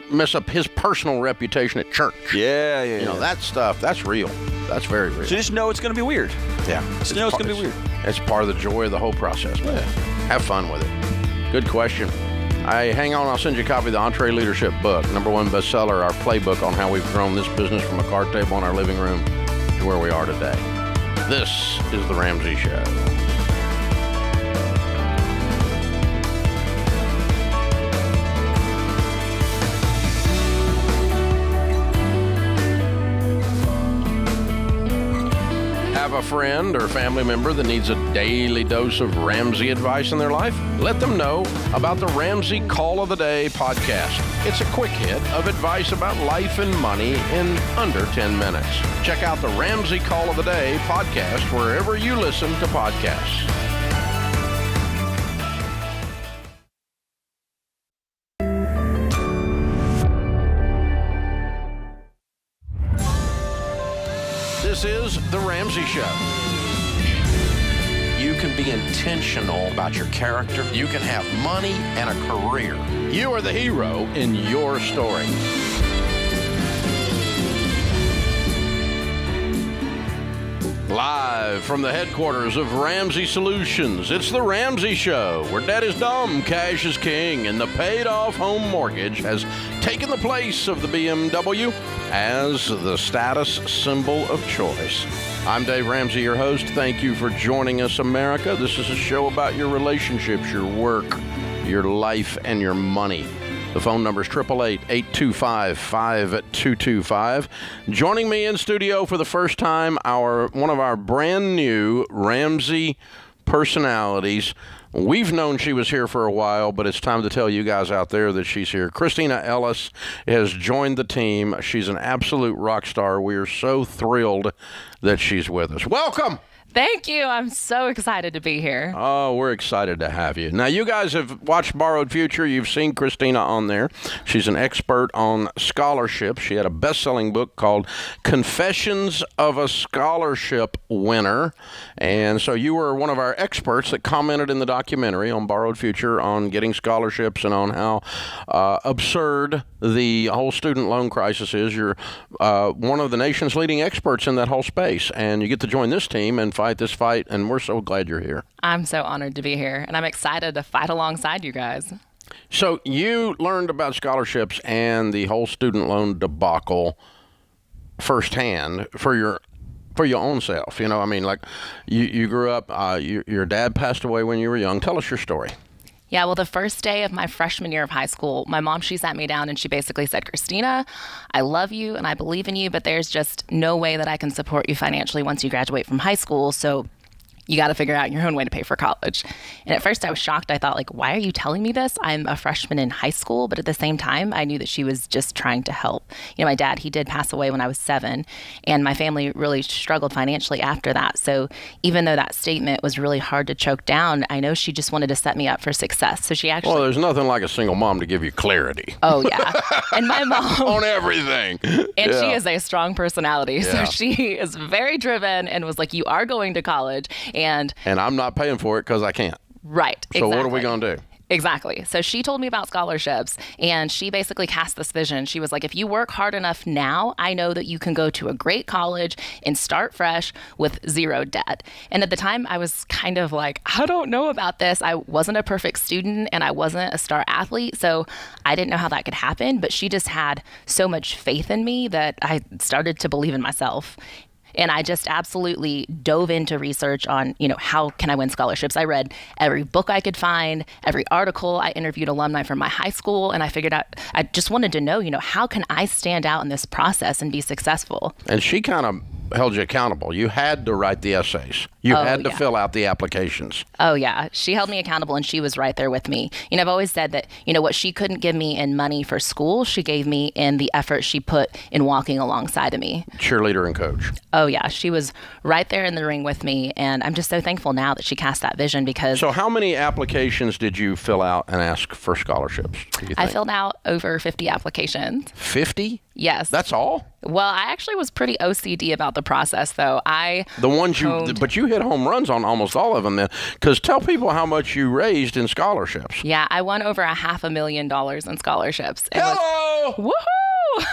mess up his personal reputation at church. Yeah. You know, that stuff, that's real. That's very real. So just know it's going to be weird. Yeah. Just know it's going to be weird. It's part of the joy of the whole process, man. Have fun with it. Good question. Hang on, I'll send you a copy of the Entree Leadership book, #1 bestseller, our playbook on how we've grown this business from a card table in our living room to where we are today. This is The Ramsey Show. Have a friend or family member that needs a daily dose of Ramsey advice in their life? Let them know about the Ramsey Call of the Day podcast. It's a quick hit of advice about life and money in under 10 minutes. Check out the Ramsey Call of the Day podcast wherever you listen to podcasts. This is The Ramsey Show. You can be intentional about your character. You can have money and a career. You are the hero in your story. Live from the headquarters of Ramsey Solutions, it's The Ramsey Show, where debt is dumb, cash is king, and the paid-off home mortgage has taken the place of the BMW as the status symbol of choice. I'm Dave Ramsey, your host. Thank you for joining us, America. This is a show about your relationships, your work, your life, and your money. The phone number is 888-825-5225. Joining me in studio for the first time, one of our brand new Ramsey personalities. We've known she was here for a while, but it's time to tell you guys out there that she's here. Kristina Ellis has joined the team. She's an absolute rock star. We are so thrilled that she's with us. Welcome. Thank you. I'm so excited to be here. Oh, we're excited to have you. Now, you guys have watched Borrowed Future. You've seen Kristina on there. She's an expert on scholarships. She had a best-selling book called Confessions of a Scholarship Winner. And so you were one of our experts that commented in the documentary on Borrowed Future on getting scholarships and on how absurd the whole student loan crisis is. You're one of the nation's leading experts in that whole space, and you get to join this team and fight this fight, and we're so glad you're here. I'm so honored to be here, and I'm excited to fight alongside you guys. So you learned about scholarships and the whole student loan debacle firsthand for your own self. You know, I mean, like you grew up, your dad passed away when you were young. Tell us your story. Yeah, well, the first day of my freshman year of high school, my mom, she sat me down and she basically said, Kristina, I love you and I believe in you, but there's just no way that I can support you financially once you graduate from high school. So you got to figure out your own way to pay for college. And at first I was shocked. I thought, like, why are you telling me this? I'm a freshman in high school. But at the same time, I knew that she was just trying to help. You know, my dad, he did pass away when I was 7, and my family really struggled financially after that. So even though that statement was really hard to choke down, I know she just wanted to set me up for success. So she actually... Well, there's nothing like a single mom to give you clarity. Oh, yeah. And my mom... on everything. And she is a strong personality. Yeah. So she is very driven and was like, you are going to college. And I'm not paying for it because I can't. Right. So exactly. What are we going to do? Exactly. So she told me about scholarships, and she basically cast this vision. She was like, if you work hard enough now, I know that you can go to a great college and start fresh with zero debt. And at the time, I was kind of like, I don't know about this. I wasn't a perfect student, and I wasn't a star athlete, so I didn't know how that could happen. But she just had so much faith in me that I started to believe in myself. And I just absolutely dove into research on, you know, how can I win scholarships? I read every book I could find, every article. I interviewed alumni from my high school, and I figured out, I just wanted to know, you know, how can I stand out in this process and be successful? And she kind of held you accountable. You had to write the essays. You had to fill out the applications. Oh, yeah. She held me accountable, and she was right there with me. You know, I've always said that, you know, what she couldn't give me in money for school, she gave me in the effort she put in walking alongside of me. Cheerleader and coach. Oh, yeah. She was right there in the ring with me, and I'm just so thankful now that she cast that vision because... So how many applications did you fill out and ask for scholarships, do you think? I filled out over 50 applications. 50? Yes. That's all? Well, I actually was pretty OCD about the process, though. But you hit home runs on almost all of them then. Because tell people how much you raised in scholarships. Yeah, I won over $500,000 in scholarships. Hello! Woohoo!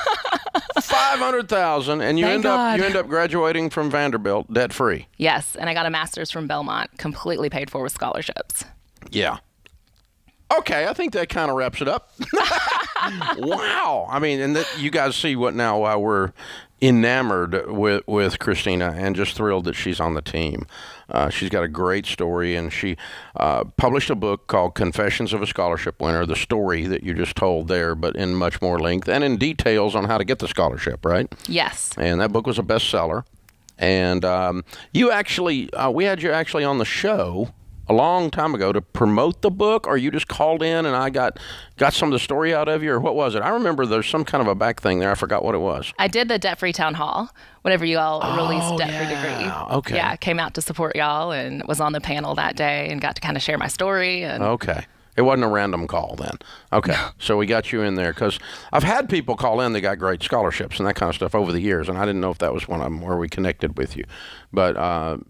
$500,000, and you end up graduating from Vanderbilt debt free. Yes, and I got a master's from Belmont, completely paid for with scholarships. Yeah. Okay, I think that kind of wraps it up. Wow. I mean, and you guys see why we're enamored with Kristina and just thrilled that she's on the team. She's got a great story, and she published a book called Confessions of a Scholarship Winner, the story that you just told there, but in much more length and in details on how to get the scholarship, right? Yes. And that book was a bestseller. And we had you actually on the show a long time ago to promote the book, or you just called in and I got some of the story out of you, or what was it? I remember there's some kind of a back thing there. I forgot what it was. I did the debt-free town hall whenever you all released Debt-Free Degree. Okay. Yeah, I came out to support y'all and was on the panel that day and got to kind of share my story. Okay. It wasn't a random call then. Okay. So we got you in there because I've had people call in that got great scholarships and that kind of stuff over the years, and I didn't know if that was one of them where we connected with you. But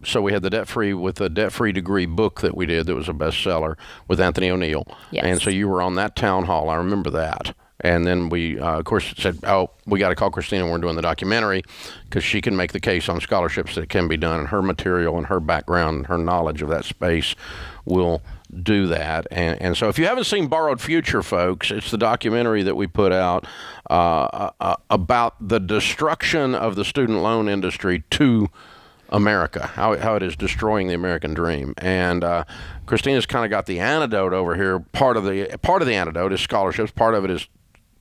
so we had the Debt-Free Degree book that we did that was a bestseller with Anthony O'Neill. Yes. And so you were on that town hall. I remember that. And then we, of course, said, we got to call Kristina. We're doing the documentary because she can make the case on scholarships that it can be done, and her material and her background and her knowledge of that space will do that. And so if you haven't seen Borrowed Future, folks, it's the documentary that we put out about the destruction of the student loan industry to America, how it is destroying the American dream. And Kristina's kind of got the antidote over here. Part of the antidote is scholarships. Part of it is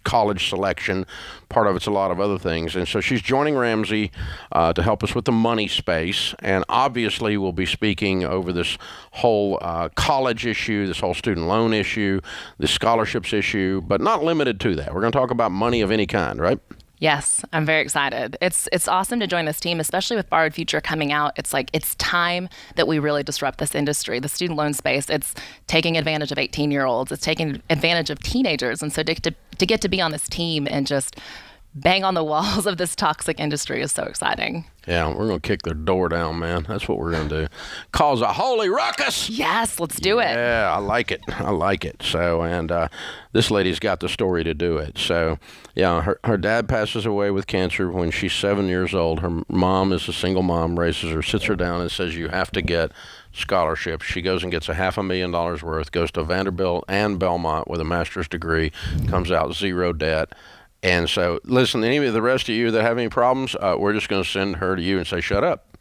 college selection. Part of it's a lot of other things. And so she's joining Ramsey to help us with the money space. And obviously we'll be speaking over this whole college issue, this whole student loan issue, the scholarships issue, but not limited to that. We're going to talk about money of any kind, right? Yes, I'm very excited. It's awesome to join this team, especially with Borrowed Future coming out. It's like it's time that we really disrupt this industry, the student loan space. It's taking advantage of 18-year-olds. It's taking advantage of teenagers. And so to get to be on this team and just bang on the walls of this toxic industry is so exciting. Yeah, we're going to kick their door down, man. That's what we're going to do. Cause a holy ruckus. Yes, let's do it. Yeah, I like it. So, and this lady's got the story to do it. So, yeah, her dad passes away with cancer when she's 7 years old. Her mom is a single mom, raises her, sits her down and says, you have to get scholarships. She goes and gets $500,000 worth, goes to Vanderbilt and Belmont with a master's degree, comes out zero debt. And so, listen, any of the rest of you that have any problems, we're just going to send her to you and say, shut up.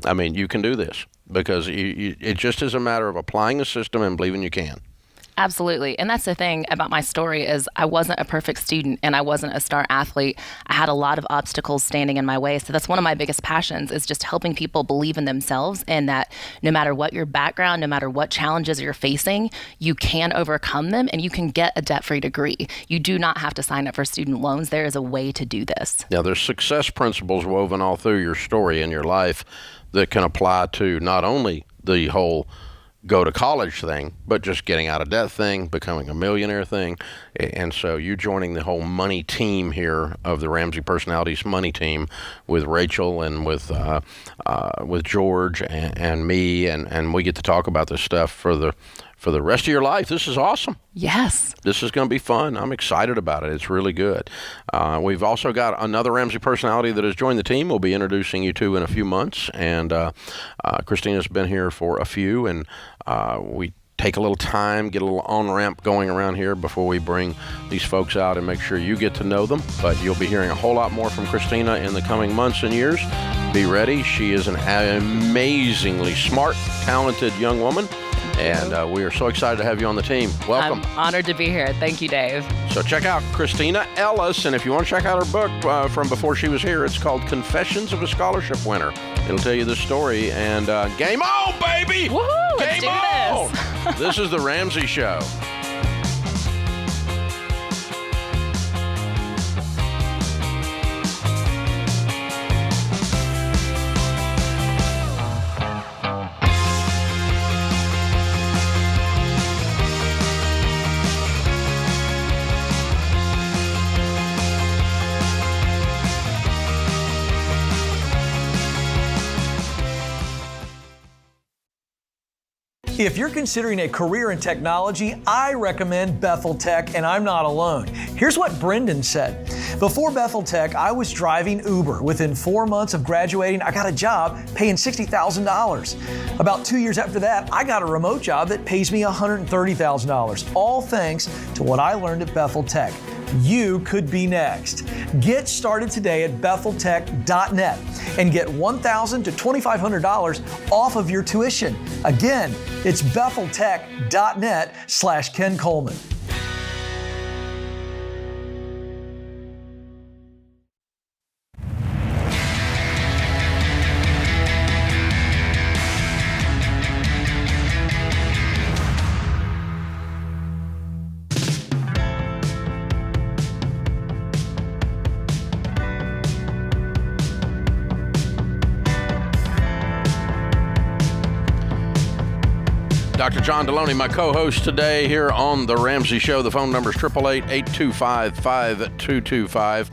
I mean, you can do this because it just is a matter of applying the system and believing you can. Absolutely. And that's the thing about my story is I wasn't a perfect student and I wasn't a star athlete. I had a lot of obstacles standing in my way. So that's one of my biggest passions is just helping people believe in themselves and that no matter what your background, no matter what challenges you're facing, you can overcome them and you can get a debt-free degree. You do not have to sign up for student loans. There is a way to do this. Yeah, there's success principles woven all through your story and your life that can apply to not only the whole go to college thing, but just getting out of debt thing, becoming a millionaire thing. And so you joining the whole money team here of the Ramsey Personalities money team with Rachel and with George and me, and we get to talk about this stuff for the rest of your life. This is awesome. Yes. This is going to be fun. I'm excited about it. It's really good. We've also got another Ramsey personality that has joined the team. We'll be introducing you to in a few months. And Kristina's been here for a few, and we take a little time, get a little on-ramp going around here before we bring these folks out and make sure you get to know them. But you'll be hearing a whole lot more from Kristina in the coming months and years. Be ready. She is an amazingly smart, talented young woman. And we are so excited to have you on the team. Welcome. I'm honored to be here. Thank you, Dave. So check out Kristina Ellis, and if you want to check out her book from before she was here, it's called Confessions of a Scholarship Winner. It'll tell you the story, and game on, baby! Woohoo! Let's Game do on! This is the Ramsey Show. If you're considering a career in technology, I recommend Bethel Tech, and I'm not alone. Here's what Brendan said. Before Bethel Tech, I was driving Uber. Within 4 months of graduating, I got a job paying $60,000. About 2 years after that, I got a remote job that pays me $130,000, all thanks to what I learned at Bethel Tech. You could be next. Get started today at betheltech.net and get $1,000 to $2,500 off of your tuition. Again, it's betheltech.net/Ken Coleman. Dr. John Deloney, my co-host today here on The Ramsey Show. The phone number is 888-825-5225.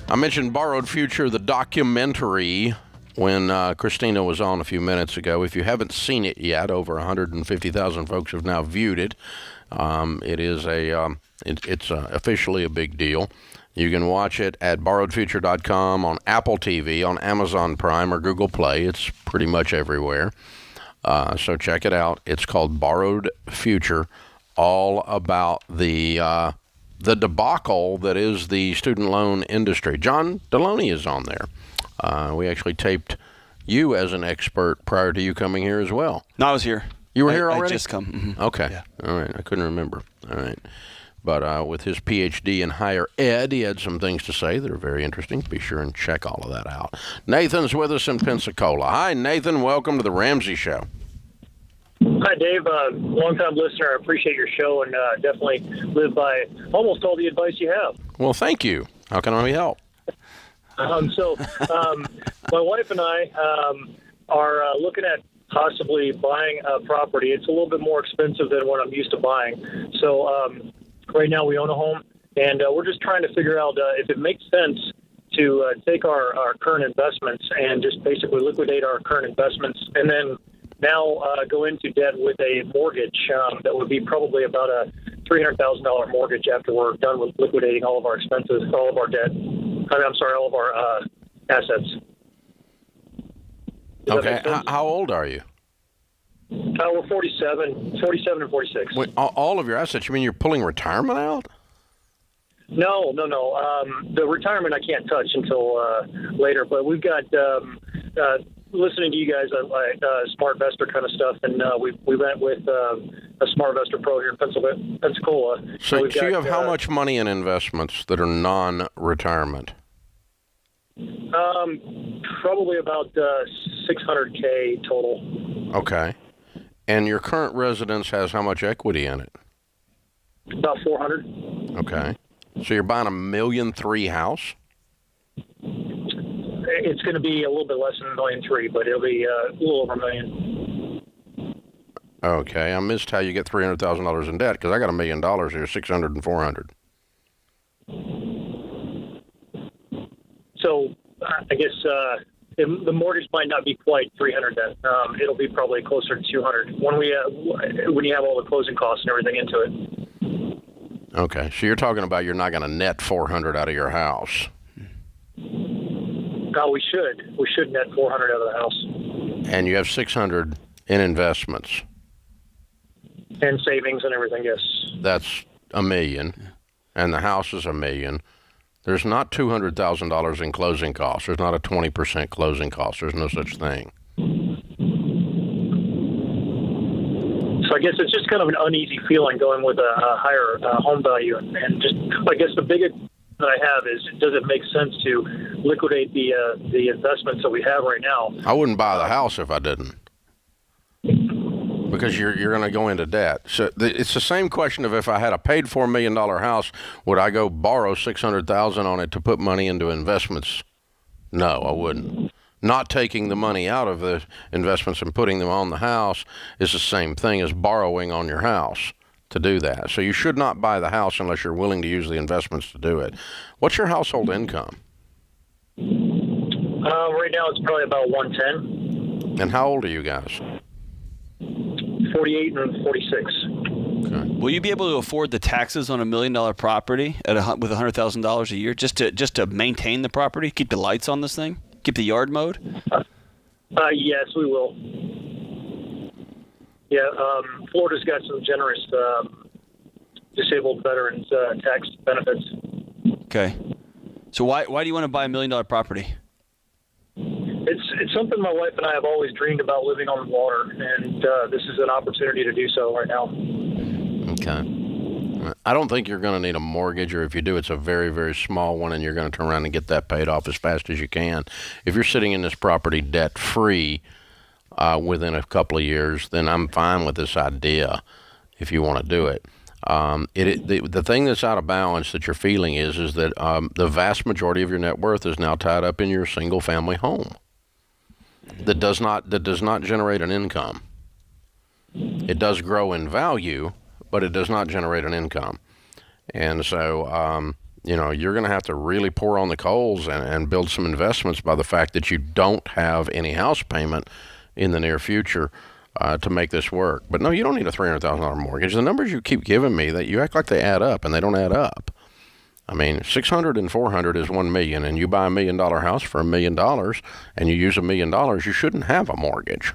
I mentioned Borrowed Future, the documentary, when Kristina was on a few minutes ago. If you haven't seen it yet, over 150,000 folks have now viewed it. It's officially a big deal. You can watch it at borrowedfuture.com, on Apple TV, on Amazon Prime, or Google Play. It's pretty much everywhere. So check it out. It's called Borrowed Future, all about the debacle that is the student loan industry. John Deloney is on there. We actually taped you as an expert prior to you coming here as well. No, I was here. You were here already? I just come. Mm-hmm. Okay. Yeah. All right. I couldn't remember. All right. But with his PhD in higher ed, he had some things to say that are very interesting. Be sure and check all of that out. Nathan's with us in Pensacola. Hi, Nathan. Welcome to the Ramsey Show. Hi, Dave. Long-time listener. I appreciate your show and definitely live by almost all the advice you have. Well, thank you. How can I help? My wife and I are looking at possibly buying a property. It's a little bit more expensive than what I'm used to buying. So right now we own a home, and we're just trying to figure out if it makes sense to take our current investments and just basically liquidate our current investments and then now go into debt with a mortgage that would be probably about a $300,000 mortgage after we're done with liquidating all of our expenses, all of our debt. All of our assets. Okay. How old are you? We're 47 and 46. Wait, all of your assets? You mean you're pulling retirement out? No. The retirement I can't touch until later, but we've got listening to you guys, Smart Investor kind of stuff, and we went with a Smart Investor Pro here in Pensacola. So you have how much money in investments that are non-retirement? Probably about $600K total. Okay. And your current residence has how much equity in it? About $400. Okay. So you're buying a $1.3 million house? It's going to be a little bit less than $1.3 million, but it'll be a little over $1 million. Okay, I missed how you get $300,000 in debt because I got $1 million here, $600 and $400. So I guess the mortgage might not be quite $300 then. It'll be probably closer to $200 when you have all the closing costs and everything into it. Okay, so you're talking about you're not going to net $400 out of your house. No, we should. We should net $400 out of the house. And you have $600 in investments. And savings and everything, yes. That's $1 million, and the house is $1 million. There's not $200,000 in closing costs. There's not a 20% closing cost. There's no such thing. So I guess it's just kind of an uneasy feeling going with a higher home value. And just, I guess the biggest that I have is, does it make sense to liquidate the investments that we have right now? I wouldn't buy the house if I didn't, because you're going to go into debt. So it's the same question of, if I had a paid for $1 million house, would I go borrow $600,000 on it to put money into investments? No, I wouldn't. Not taking the money out of the investments and putting them on the house is the same thing as borrowing on your house to do that. So you should not buy the house unless you're willing to use the investments to do it. What's your household income? Right now it's probably about 110. And how old are you guys? 48 and 46. Okay. Will you be able to afford the taxes on $1 million property with $100,000 a year just to maintain the property, keep the lights on this thing, keep the yard mowed? Yes, we will. Yeah, Florida's got some generous disabled veterans tax benefits. Okay. So why do you want to buy $1 million property? It's something my wife and I have always dreamed about, living on the water, and this is an opportunity to do so right now. Okay. I don't think you're going to need a mortgage, or if you do, it's a very, very small one, and you're going to turn around and get that paid off as fast as you can. If you're sitting in this property debt-free within a couple of years, then I'm fine with this idea if you want to do it. The thing that's out of balance that you're feeling is that the vast majority of your net worth is now tied up in your single-family home that does not generate an income. It does grow in value, but it does not generate an income. And so, you're going to have to really pour on the coals and build some investments by the fact that you don't have any house payment in the near future to make this work. But no, you don't need a $300,000 mortgage. The numbers you keep giving me, that you act like they add up, and they don't add up. I mean, 600 and 400 is 1 million, and you buy $1 million house for $1 million, and you use $1 million, you shouldn't have a mortgage.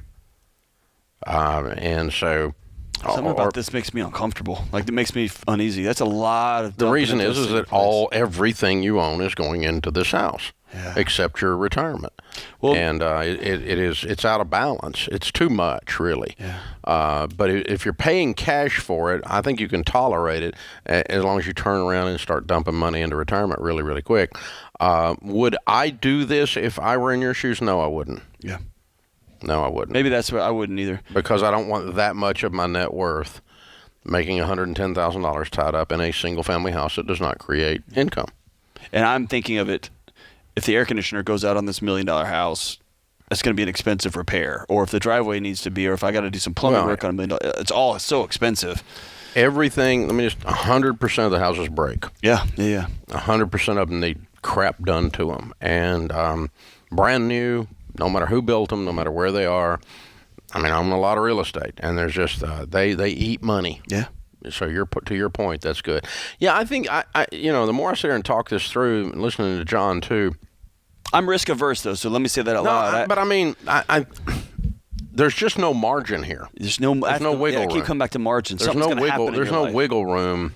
And so, something about this makes me uncomfortable. Like, it makes me uneasy. That's a lot of. The reason is that everything you own is going into this house, except your retirement. Well, and it's out of balance. It's too much, really. Yeah. But if you're paying cash for it, I think you can tolerate it as long as you turn around and start dumping money into retirement really, really quick. Would I do this if I were in your shoes? No, I wouldn't. Yeah. No, I wouldn't. Maybe that's what I wouldn't either. Because I don't want that much of my net worth making $110,000 tied up in a single-family house that does not create income. And I'm thinking of it, if the air conditioner goes out on this $1 million house, that's going to be an expensive repair. Or if the driveway needs to be, or if I got to do some plumbing work on $1 million, it's all so expensive. Everything, 100% of the houses break. Yeah. 100% of them need crap done to them. And brand new, no matter who built them, no matter where they are. I own a lot of real estate, and there's just they eat money. Yeah. So to your point, that's good. Yeah, I think I the more I sit here and talk this through, and listening to John too. I'm risk averse though, so let me say that out loud. But there's just no margin here. There's no wiggle room. I keep coming back to margin. There's no wiggle room.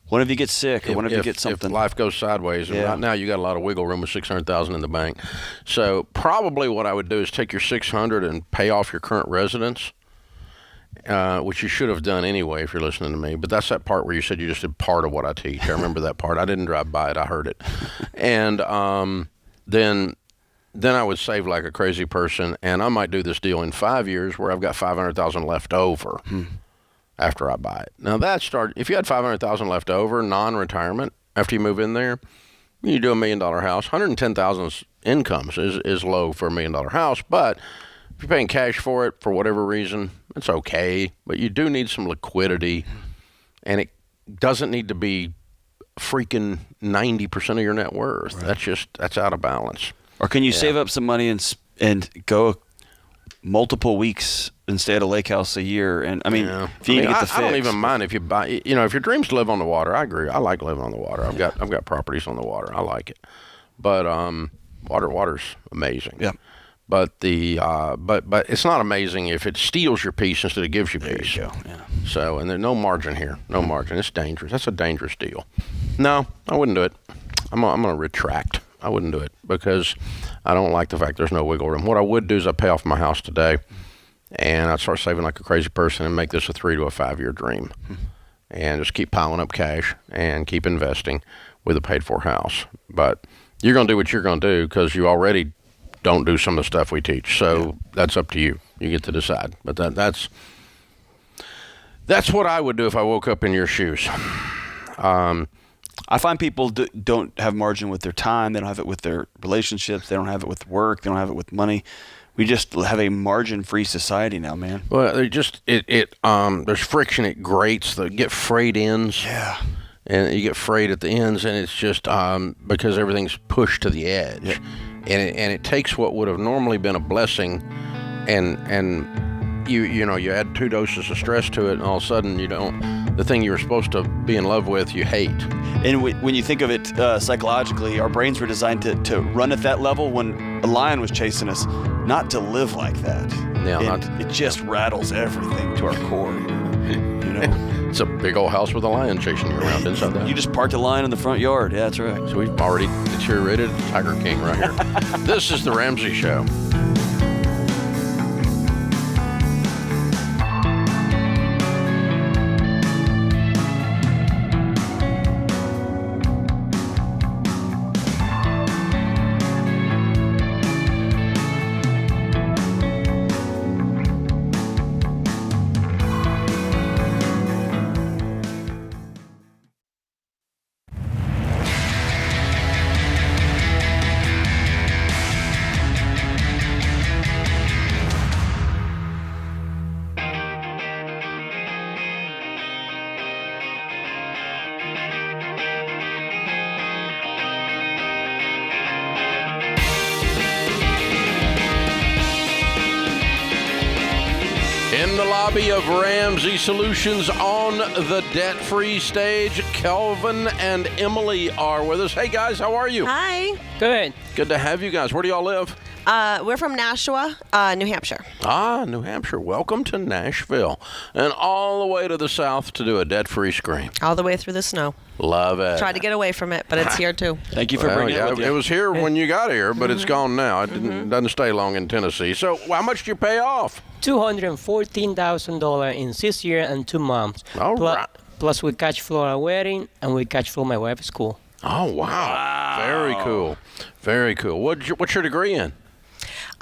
What if you get sick, or what if you get something? If life goes sideways, and right now you got a lot of wiggle room with $600,000 in the bank. So probably what I would do is take your $600 and pay off your current residence, which you should have done anyway if you're listening to me. But that's that part where you said you just did part of what I teach. I remember that part. I didn't drive by it. I heard it. And then I would save like a crazy person, and I might do this deal in 5 years where I've got $500,000 left over. After I buy it. Now if you had $500,000 left over, non-retirement, after you move in there, you do $1 million house. $110,000 incomes is low for $1 million house, but if you're paying cash for it for whatever reason, it's okay. But you do need some liquidity, and it doesn't need to be freaking 90% of your net worth. Right. That's out of balance. Or can you save up some money and go multiple weeks and stay at a lake house a year? And if you need to get the fix. I don't even mind if you buy. If your dreams to live on the water, I agree. I like living on the water. I've got properties on the water. I like it. But water's amazing. Yeah. But but it's not amazing if it steals your peace instead of gives you peace. There you go. Yeah. So, and there's no margin here. No margin. It's dangerous. That's a dangerous deal. No, I wouldn't do it. I'm gonna retract. I wouldn't do it because I don't like the fact there's no wiggle room. What I would do is I pay off my house today, And I'd start saving like a crazy person and make this a 3 to a 5 year dream. And just keep piling up cash and keep investing with a paid for house. But you're going to do what you're going to do because you already don't do some of the stuff we teach. So that's up to you. You get to decide. But that's what I would do if I woke up in your shoes. I find people don't have margin with their time. They don't have it with their relationships. They don't have it with work. They don't have it with money. We just have a margin-free society now, man. Well, there's friction. It grates. They get frayed ends. Yeah. And you get frayed at the ends, and it's just because everything's pushed to the edge. Yeah. And it takes what would have normally been a blessing, and you add 2 doses of stress to it, and all of a sudden the thing you were supposed to be in love with, you hate. And when you think of it psychologically, our brains were designed to run at that level when a lion was chasing us, not to live like that. Yeah, it just rattles everything to our core. It's a big old house with a lion chasing you around inside that. You just parked a lion in the front yard. Yeah, that's right. So we've already deteriorated Tiger King right here. This is the Ramsey Show. In the lobby of Ramsey Solutions on the debt-free stage, Kelvin and Emily are with us. Hey, guys, how are you? Hi. Good. Good to have you guys. Where do y'all live? We're from Nashua, New Hampshire. New Hampshire. Welcome to Nashville. And all the way to the south to do a debt-free scream. All the way through the snow. Love it. Tried to get away from it, but it's here too. Thank you for bringing it with you. It was here when you got here, but it's gone now. It doesn't stay long in Tennessee. So how much did you pay off? $214,000 in 6 years and 2 months. All right. Plus we cash flow our wedding and we cash flow my wife's school. Oh, wow. Very cool. Very cool. What's your degree in?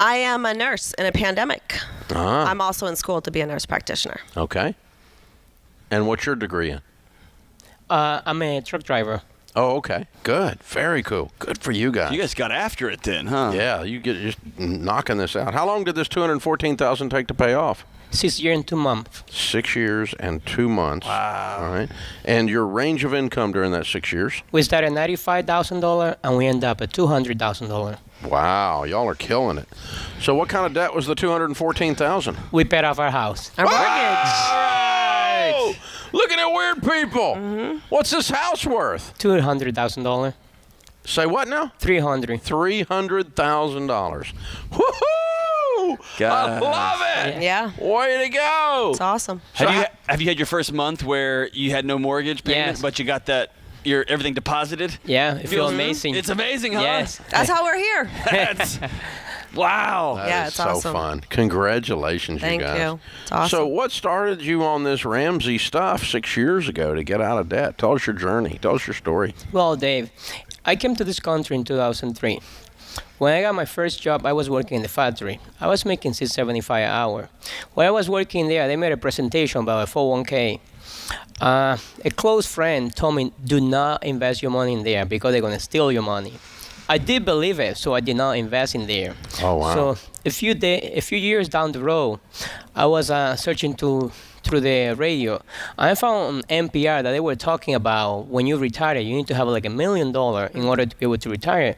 I am a nurse in a pandemic. I'm also in school to be a nurse practitioner. Okay. And what's your degree in? I'm a truck driver. Oh, okay. Good. Very cool. Good for you guys. You guys got after it then, huh? Yeah, you get just knocking this out. How long did this $214,000 take to pay off? 6 years and 2 months. 6 years and 2 months. Wow. All right. And your range of income during that 6 years? We started at $95,000 and we end up at $200,000. Wow, y'all are killing it. So what kind of debt was the $214,000? We paid off our house. Our mortgage. Oh, looking at weird people. What's this house worth? $200,000. Say what now? $300,000. Woohoo! I love it. Yeah. Way to go. It's awesome. Have you had your first month where you had no mortgage payment, but you got everything deposited? Yeah, it feels amazing. It's amazing, huh? Yes. That's how we're here. Wow. That is so awesome. fun. Congratulations, Thank you guys. you. It's awesome. So what started you on this Ramsey stuff 6 years ago to get out of debt? Tell us your journey. Tell us your story. Well, Dave, I came to this country in 2003. When I got my first job, I was working in the factory. I was making $6.75 an hour. When I was working there, they made a presentation about a 401k. A close friend told me, do not invest your money in there because they're going to steal your money. I did believe it, so I did not invest in there. Oh, wow. So a few years down the road, I was searching through the radio. I found on NPR that they were talking about when you retire, you need to have like $1 million in order to be able to retire.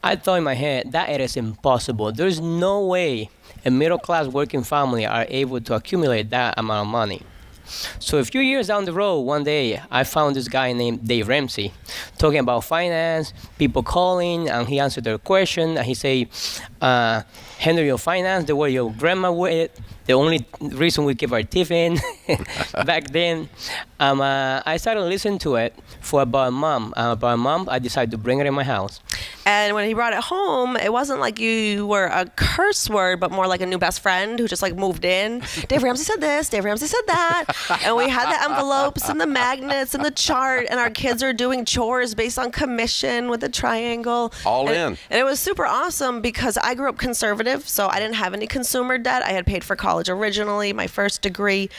I thought in my head, that it is impossible. There's no way a middle-class working family are able to accumulate that amount of money. So a few years down the road, one day, I found this guy named Dave Ramsey talking about finance, people calling, and he answered their question, and he said, handle your finance the way your grandma would. The only reason we keep our teeth in back then. I started listening to it for about a month. I decided to bring it in my house. And when he brought it home, it wasn't like you were a curse word, but more like a new best friend who just like moved in. Dave Ramsey said this, Dave Ramsey said that. And we had the envelopes and the magnets and the chart, and our kids are doing chores based on commission with a triangle. All in. And it was super awesome because I grew up conservative, so I didn't have any consumer debt. I had paid for college originally, my first degree,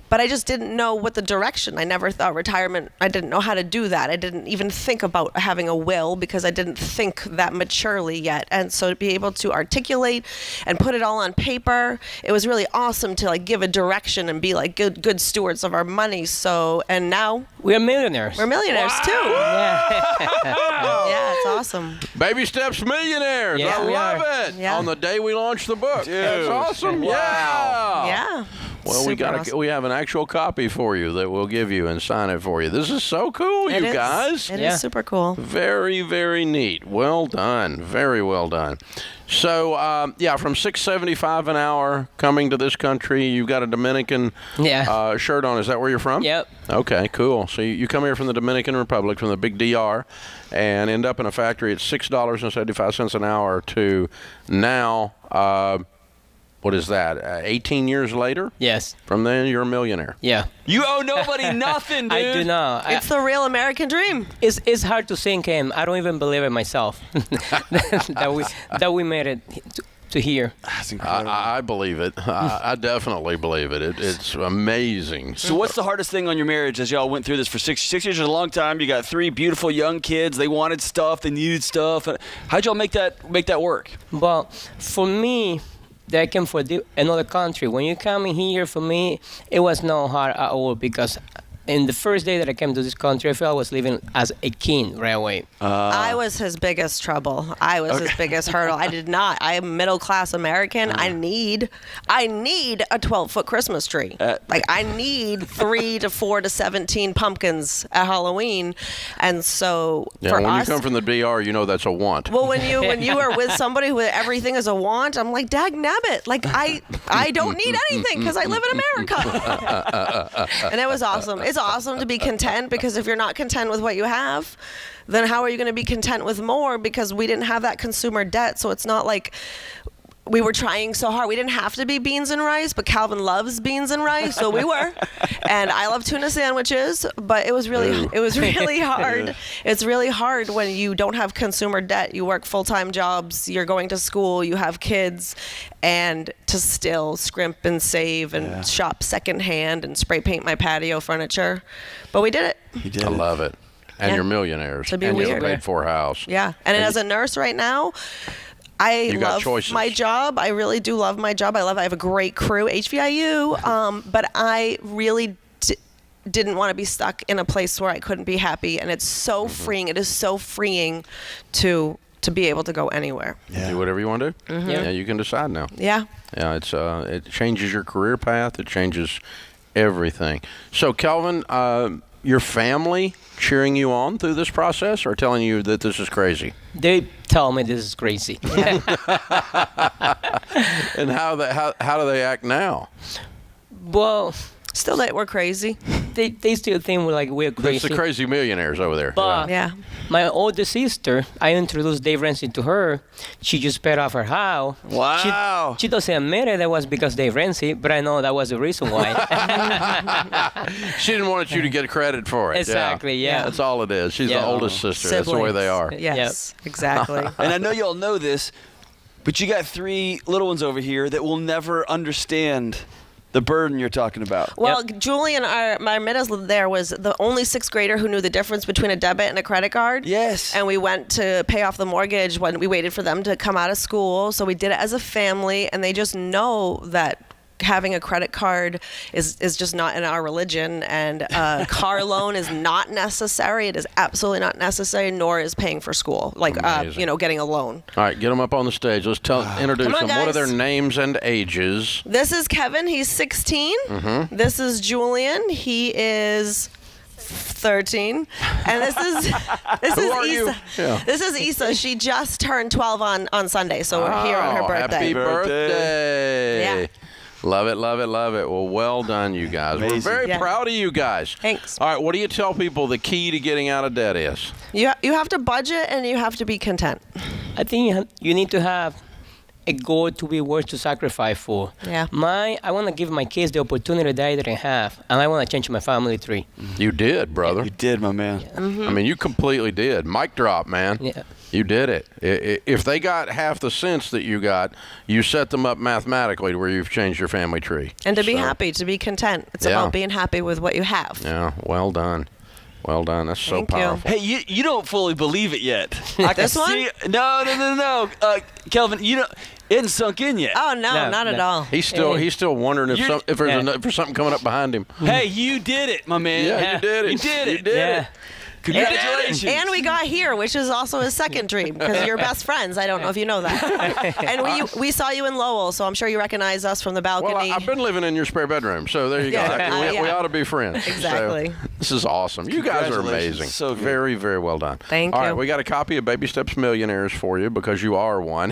but I just didn't know what the direction. I never thought retirement, I didn't know how to do that. I didn't even think about having a will because I didn't think that maturely yet. And so to be able to articulate and put it all on paper, it was really awesome to like give a direction and be like good stewards of our money. So, and now we're millionaires. We're millionaires too. Yeah. Yeah, it's awesome. Baby steps millionaires. Yeah, I we love are. it. Yeah. On the day we launched the book. Dude. That's awesome. Wow. Yeah. Well, we have an actual copy for you that we'll give you and sign it for you. This is so cool, you guys. It is super cool. Very, very neat. Well done. Very well done. So, from $6.75 an hour coming to this country, you've got a Dominican shirt on. Is that where you're from? Yep. Okay, cool. So you come here from the Dominican Republic, from the big DR, and end up in a factory at $6.75 an hour to now, what is that, 18 years later? Yes. From then, you're a millionaire. Yeah. You owe nobody nothing, dude. I do not. It's the real American dream. It's hard to sink in. I don't even believe it myself that we made it to here. That's incredible. I believe it. I definitely believe it. It's amazing. So what's the hardest thing on your marriage as y'all went through this for 6 years? Is a long time. You got 3 beautiful young kids. They wanted stuff. They needed stuff. How'd y'all make that work? Well, for me, that I came from another country. When you come in here, for me, it was not hard at all because in the first day that I came to this country, I felt I was living as a king right away. I was his biggest trouble. I was his biggest hurdle. I did not. I am middle-class American. I need a 12-foot Christmas tree. I need 3 to 4 to 17 pumpkins at Halloween. And so for when us, you come from the DR, you know that's a want. well, when you are with somebody who everything is a want, I'm like, dag nabbit. Like I don't need anything because I live in America. And it was awesome. It's awesome to be content because if you're not content with what you have, then how are you going to be content with more? Because we didn't have that consumer debt, so it's not like we were trying so hard. We didn't have to be beans and rice, but Calvin loves beans and rice, so we were. And I love tuna sandwiches, but it was really hard. It's really hard when you don't have consumer debt. You work full-time jobs, you're going to school, you have kids, and to still scrimp and save and shop secondhand and spray paint my patio furniture. But we did it. You did. I love it. And you're millionaires. To be and you weird. have a paid-for house. Yeah. And as a nurse right now, I love my job. I really do love my job. I have a great crew, HVIU, but I really didn't want to be stuck in a place where I couldn't be happy. And it's so freeing. It is so freeing to be able to go anywhere. Yeah. Do whatever you want to do. Mm-hmm. Yeah, you can decide now. Yeah. Yeah, it changes your career path. It changes everything. So, Kelvin, your family cheering you on through this process or telling you that this is crazy? They tell me this is crazy. And how do they act now? Well, still that we're crazy. They still think we're crazy. It's the crazy millionaires over there. But my older sister, I introduced Dave Ramsey to her. She just paid off her house. Wow. She doesn't admit it. That was because Dave Ramsey, but I know that was the reason why. She didn't want you to get credit for it. Exactly, yeah. That's all it is. She's the oldest sister. That's the way they are. Yes, exactly. And I know you all know this, but you got 3 little ones over here that will never understand the burden you're talking about. Well, Julian, my middle there, was the only 6th grader who knew the difference between a debit and a credit card. Yes. And we went to pay off the mortgage when we waited for them to come out of school. So we did it as a family, and they just know that having a credit card is just not in our religion, and a car loan is not necessary. It is absolutely not necessary, nor is paying for school, getting a loan. All right, get them up on the stage. Let's introduce them. Guys. What are their names and ages? This is Kevin. He's 16. Mm-hmm. This is Julian. He is 13. And this is Issa. Yeah. This is Issa. She just turned 12 on Sunday, so we're here on her birthday. Happy birthday. Yeah. Love it, love it, love it. Well, well done, you guys. Amazing. We're very proud of you guys. Thanks. All right, what do you tell people the key to getting out of debt is? You have to budget and you have to be content. I think you need to have a goal to be worth to sacrifice for. Yeah. I want to give my kids the opportunity that I didn't have, and I want to change my family tree. You did, brother. You did, my man. Mm-hmm. I mean, you completely did. Mic drop, man. Yeah. You did it. If they got half the sense that you got, you set them up mathematically to where you've changed your family tree. And to be happy, to be content. It's about being happy with what you have. Yeah, well done. Well done. That's so powerful. Hey, you don't fully believe it yet. I can This one? see. No. Kelvin, it hasn't sunk in yet. Oh, no, not at all. He's still wondering if there's something coming up behind him. Hey, you did it, my man. Yeah, you did it. You did it. You did it. Congratulations. And we got here, which is also his second dream, because you're best friends. I don't know if you know that. And we saw you in Lowell, so I'm sure you recognize us from the balcony. Well, I've been living in your spare bedroom, so there you go. We ought to be friends. Exactly. So, this is awesome. You guys are amazing. So good. Very, very well done. Thank All you. right, we got a copy of Baby Steps Millionaires for you because you are one.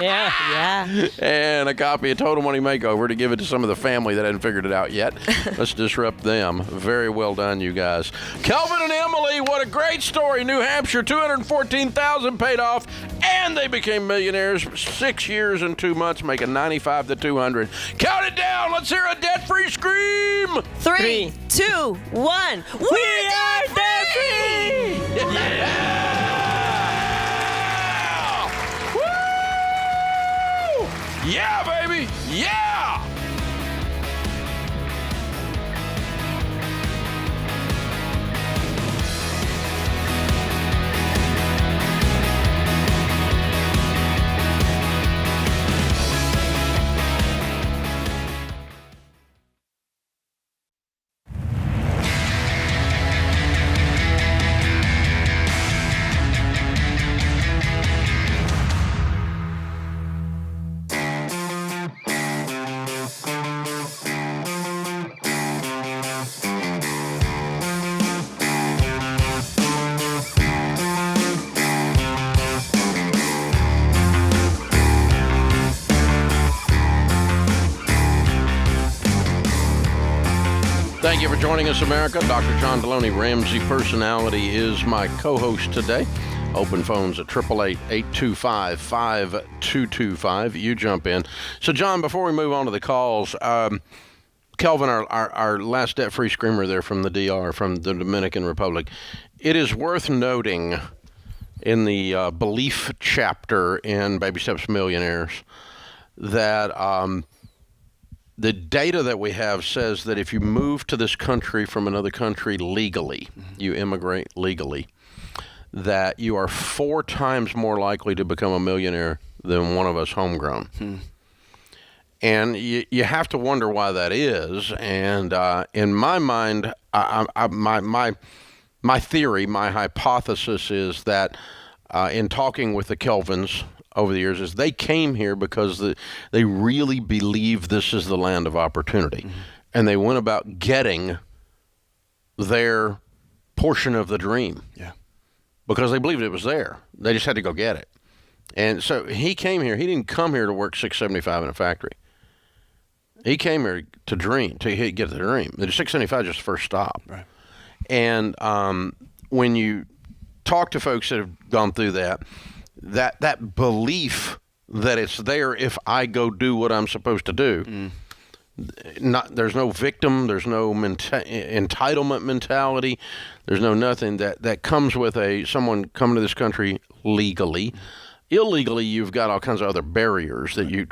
Yeah. And a copy of Total Money Makeover to give it to some of the family that hadn't figured it out yet. Let's disrupt them. Very well done, you guys. Kelvin and Emily, what a great story. New Hampshire, $214,000 paid off, and they became millionaires 6 years and 2 months, making $95,000 to $200,000. Count it down. Let's hear a debt-free scream. 3, 2, 1. We are debt-free! Yeah! Yeah, baby! Yeah! Thank you for joining us, America. Dr. John Deloney, Ramsey Personality, is my co-host today. Open phones at 888-825-5225. You jump in. So, John, before we move on to the calls, Kelvin, our last debt-free screamer there from the DR, from the Dominican Republic, it is worth noting in the belief chapter in Baby Steps Millionaires that the data that we have says that if you move to this country from another country legally, you immigrate legally, that you are 4 times more likely to become a millionaire than one of us homegrown. And you have to wonder why that is. And in my mind, my theory, my hypothesis is that in talking with the Kelvins over the years, is they came here because they really believe this is the land of opportunity. And they went about getting their portion of the dream. Yeah. Because they believed it was there. They just had to go get it. And so he came here. He didn't come here to work $6.75 in a factory. He came here to dream, to get the dream. The $6.75 is just the first stop. Right. And when you talk to folks that have gone through that belief that it's there if I go do what I'm supposed to do. There's no victim, there's no entitlement mentality, there's no nothing that comes with someone coming to this country legally. Illegally, you've got all kinds of other barriers that you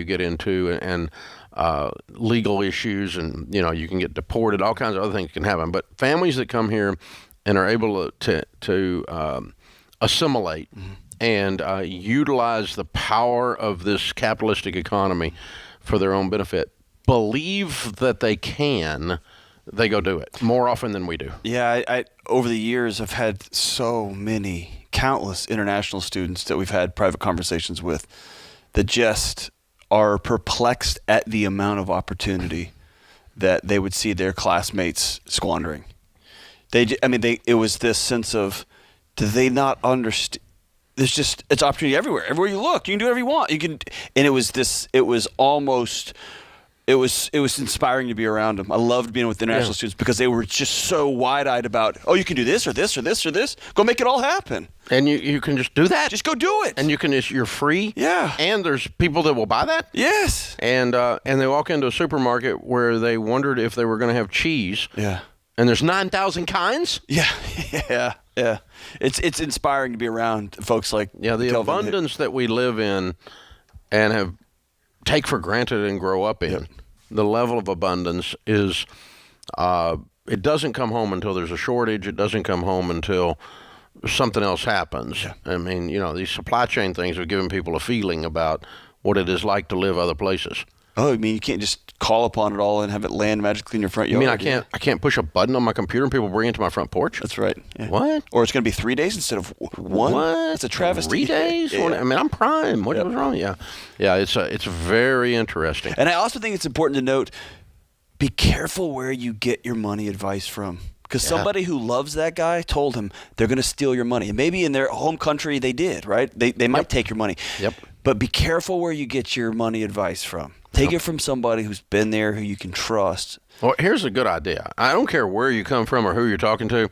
get into, and legal issues, and you can get deported. All kinds of other things can happen. But families that come here and are able to assimilate and utilize the power of this capitalistic economy for their own benefit, believe that they can, they go do it more often than we do. Yeah, I over the years I've had so many, countless international students that we've had private conversations with that just are perplexed at the amount of opportunity that they would see their classmates squandering. It was this sense of, do they not understand? It's opportunity everywhere. Everywhere you look, you can do whatever you want. And it was almost It was inspiring to be around them. I loved being with international students because they were just so wide-eyed about, oh, you can do this or this or this or this. Go make it all happen. And you can just do that. Just go do it. And you're free. Yeah. And there's people that will buy that. Yes. And they walk into a supermarket where they wondered if they were going to have cheese. Yeah. And there's 9,000 kinds. Yeah. It's inspiring to be around folks like the abundance that we live in and take for granted and grow up in. Yeah. The level of abundance is, it doesn't come home until there's a shortage. It doesn't come home until something else happens. Yeah. I mean, these supply chain things have given people a feeling about what it is like to live other places. Oh, I mean, you can't just call upon it all and have it land magically in your front yard. You mean I can't push a button on my computer and people bring it to my front porch? That's right. Yeah. What? Or it's going to be 3 days instead of one? What? It's a travesty. 3 days? Yeah. I mean, I'm prime. What's wrong? Yeah. It's very interesting. And I also think it's important to note, be careful where you get your money advice from. Because somebody who loves that guy told him they're going to steal your money. And maybe in their home country they did, right? They might take your money. Yep. But be careful where you get your money advice from. Take it from somebody who's been there, who you can trust. Well, here's a good idea. I don't care where you come from or who you're talking to.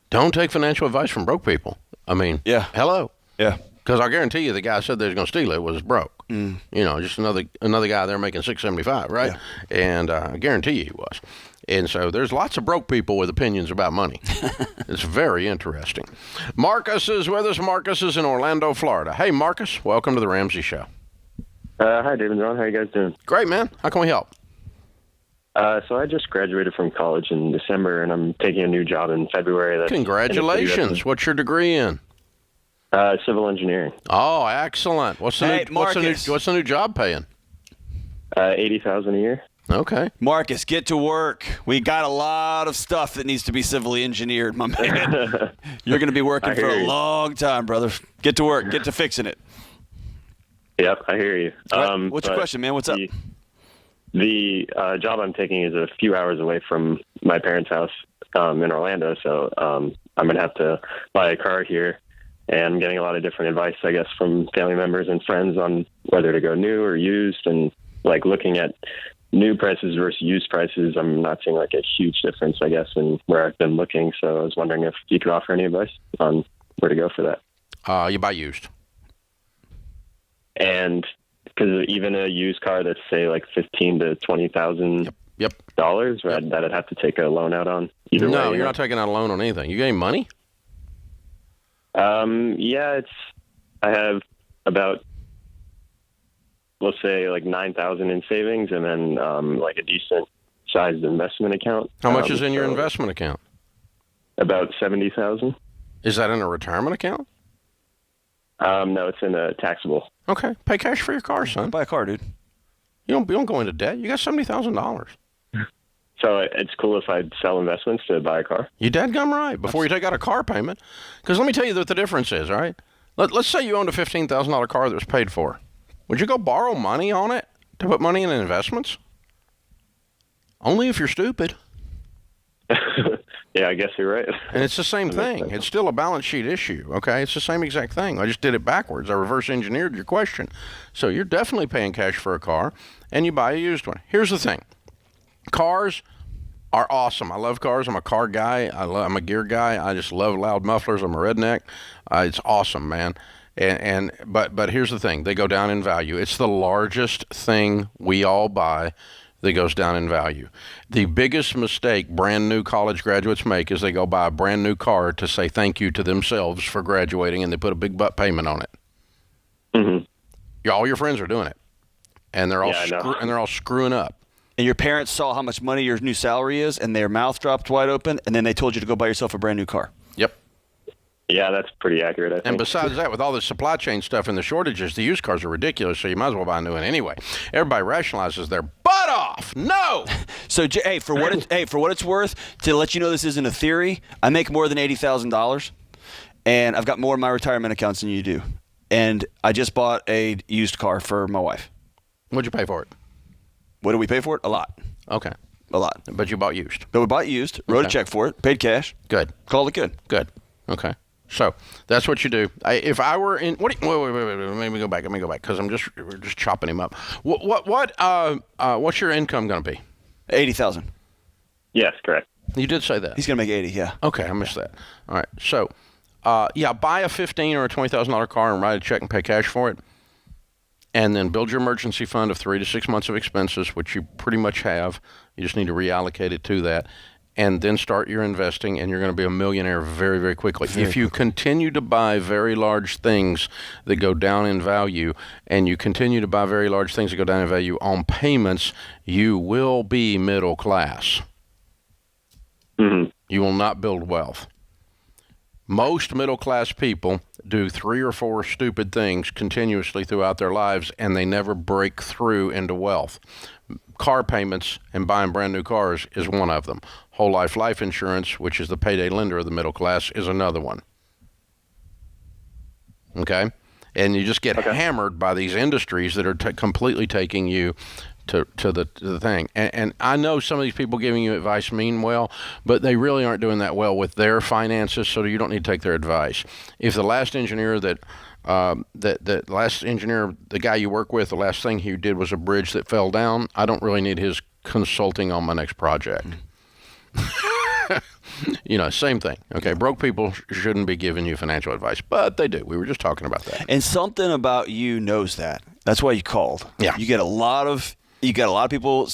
Don't take financial advice from broke people. I mean, hello. Yeah. Because I guarantee you the guy said they was going to steal it was broke. Just another guy there making $675, right? Yeah. And I guarantee you he was. And so there's lots of broke people with opinions about money. It's very interesting. Marcus is with us. Marcus is in Orlando, Florida. Hey, Marcus, welcome to the Ramsey Show. Hi, Dave and John. How you guys doing? Great, man. How can we help? So I just graduated from college in December, and I'm taking a new job in February. Congratulations. What's your degree in? Civil engineering. Oh, excellent. What's the new job paying? $80,000 a year. Okay. Marcus, get to work. We got a lot of stuff that needs to be civilly engineered, my man. You're going to be working for a long time, brother. Get to work. Get to fixing it. Yep, I hear you. What's your question, man? What's up? The job I'm taking is a few hours away from my parents' house in Orlando, so I'm going to have to buy a car here. And I'm getting a lot of different advice, I guess, from family members and friends on whether to go new or used, and like looking at new prices versus used prices. I'm not seeing like a huge difference, I guess, in where I've been looking. So I was wondering if you could offer any advice on where to go for that. You buy used. And because even a used car that's say like $15,000 to $20,000 dollars, that I'd have to take a loan out on. Either way, you're not taking out a loan on anything. You got any money? I have about, let's say, like $9,000 in savings, and then like a decent sized investment account. How much is in your investment account? About $70,000. Is that in a retirement account? No, it's in a taxable. Okay, pay cash for your car, son. Buy a car, dude. You don't go into debt. You got $70,000. So it's cool if I sell investments to buy a car? You dadgum right, before you take out a car payment. Because let me tell you what the difference is, all right? Let's say you owned a $15,000 car that was paid for. Would you go borrow money on it to put money in investments? Only if you're stupid. Yeah, I guess you're right. And it's the same thing. It's still a balance sheet issue, okay? It's the same exact thing. I just did it backwards. I reverse engineered your question. So you're definitely paying cash for a car, and you buy a used one. Here's the thing. Cars are awesome. I love cars. I'm a car guy. I'm a gear guy. I just love loud mufflers. I'm a redneck. It's awesome, man. But here's the thing. They go down in value. It's the largest thing we all buy that goes down in value. The biggest mistake brand new college graduates make is they go buy a brand new car to say thank you to themselves for graduating, and they put a big butt payment on it. Mm-hmm. All your friends are doing it, and they're all screwing up. And your parents saw how much money your new salary is, and their mouth dropped wide open, and then they told you to go buy yourself a brand new car. Yep. Yeah, that's pretty accurate, I think. And besides that, with all the supply chain stuff and the shortages, the used cars are ridiculous, so you might as well buy a new one anyway. Everybody rationalizes their butt off. No! So, hey, for what it's worth, to let you know this isn't a theory, I make more than $80,000, and I've got more in my retirement accounts than you do. And I just bought a used car for my wife. What'd you pay for it? What did we pay for it? A lot. Okay. A lot. But you bought used. But we bought used, wrote a check for it, paid cash. Good. Called it good. Good. Okay. So that's what you do. If I were in, wait, let me go back, because we're just chopping him up. What's your income going to be? $80,000. Yes, correct. You did say that. He's going to make 80. Yeah. Okay, I missed that. All right. So, buy a $15,000 or a $20,000 car and write a check and pay cash for it, and then build your emergency fund of 3 to 6 months of expenses, which you pretty much have. You just need to reallocate it to that. And then start your investing, and you're going to be a millionaire very, very quickly. If you continue to buy very large things that go down in value, and you continue to buy very large things that go down in value on payments, you will be middle class. Mm-hmm. You will not build wealth. Most middle class people do 3 or 4 stupid things continuously throughout their lives, and they never break through into wealth. Car payments and buying brand new cars is one of them. Whole life insurance, which is the payday lender of the middle class, is another one. Okay? And you just get hammered by these industries that are completely taking you to the thing. And I know some of these people giving you advice mean well, but they really aren't doing that well with their finances, so you don't need to take their advice. If the last engineer the guy you work with, the last thing he did was a bridge that fell down, I don't really need his consulting on my next project. Same thing. Okay, broke people shouldn't be giving you financial advice, but they do. We were just talking about that. And something about you knows that. That's why you called. Yeah. You get a lot of people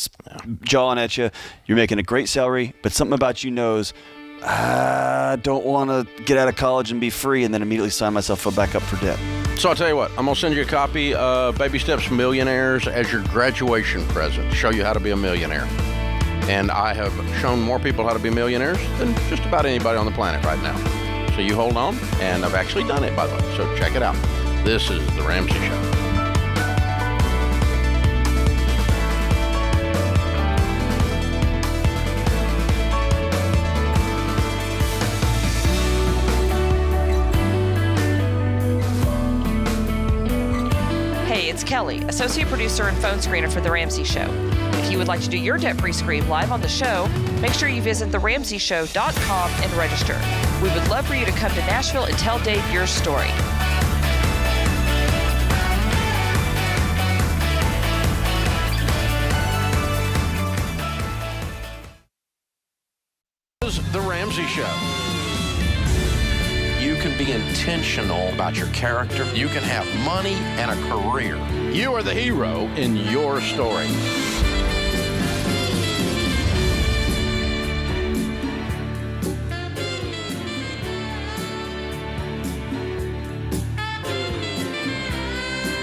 jawing at you. You're making a great salary, but something about you knows, I don't want to get out of college and be free and then immediately sign myself back up for debt. So I'll tell you what, I'm going to send you a copy of Baby Steps Millionaires as your graduation present to show you how to be a millionaire. And I have shown more people how to be millionaires than just about anybody on the planet right now. So you hold on, and I've actually done it, by the way. So check it out. This is The Ramsey Show. It's Kelly, associate producer and phone screener for The Ramsey Show. If you would like to do your debt-free scream live on the show, make sure you visit theramseyshow.com and register. We would love for you to come to Nashville and tell Dave your story. This is The Ramsey Show. You can be intentional about your character. You can have money and a career. You are the hero in your story.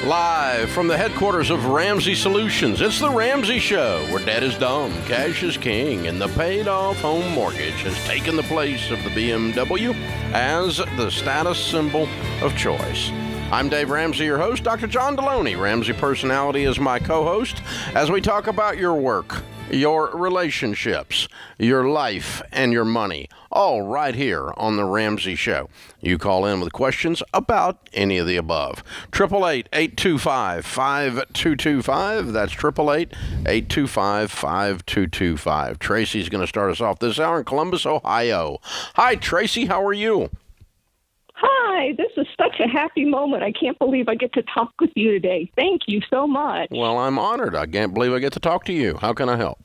Live from the headquarters of Ramsey Solutions, it's The Ramsey Show, where debt is dumb, cash is king, and the paid-off home mortgage has taken the place of the BMW as the status symbol of choice. I'm Dave Ramsey, your host. Dr. John Deloney, Ramsey Personality, is my co-host as we talk about your work, your relationships, your life, and your money, all right here on The Ramsey Show. You call in with questions about any of the above. 888-825-5225. That's 888-825-5225. Tracy's going to start us off this hour in Columbus, Ohio. Hi, Tracy. How are you? Hi, this is such a happy moment. I can't believe I get to talk with you today. Thank you so much. Well, I'm honored. I can't believe I get to talk to you. How can I help?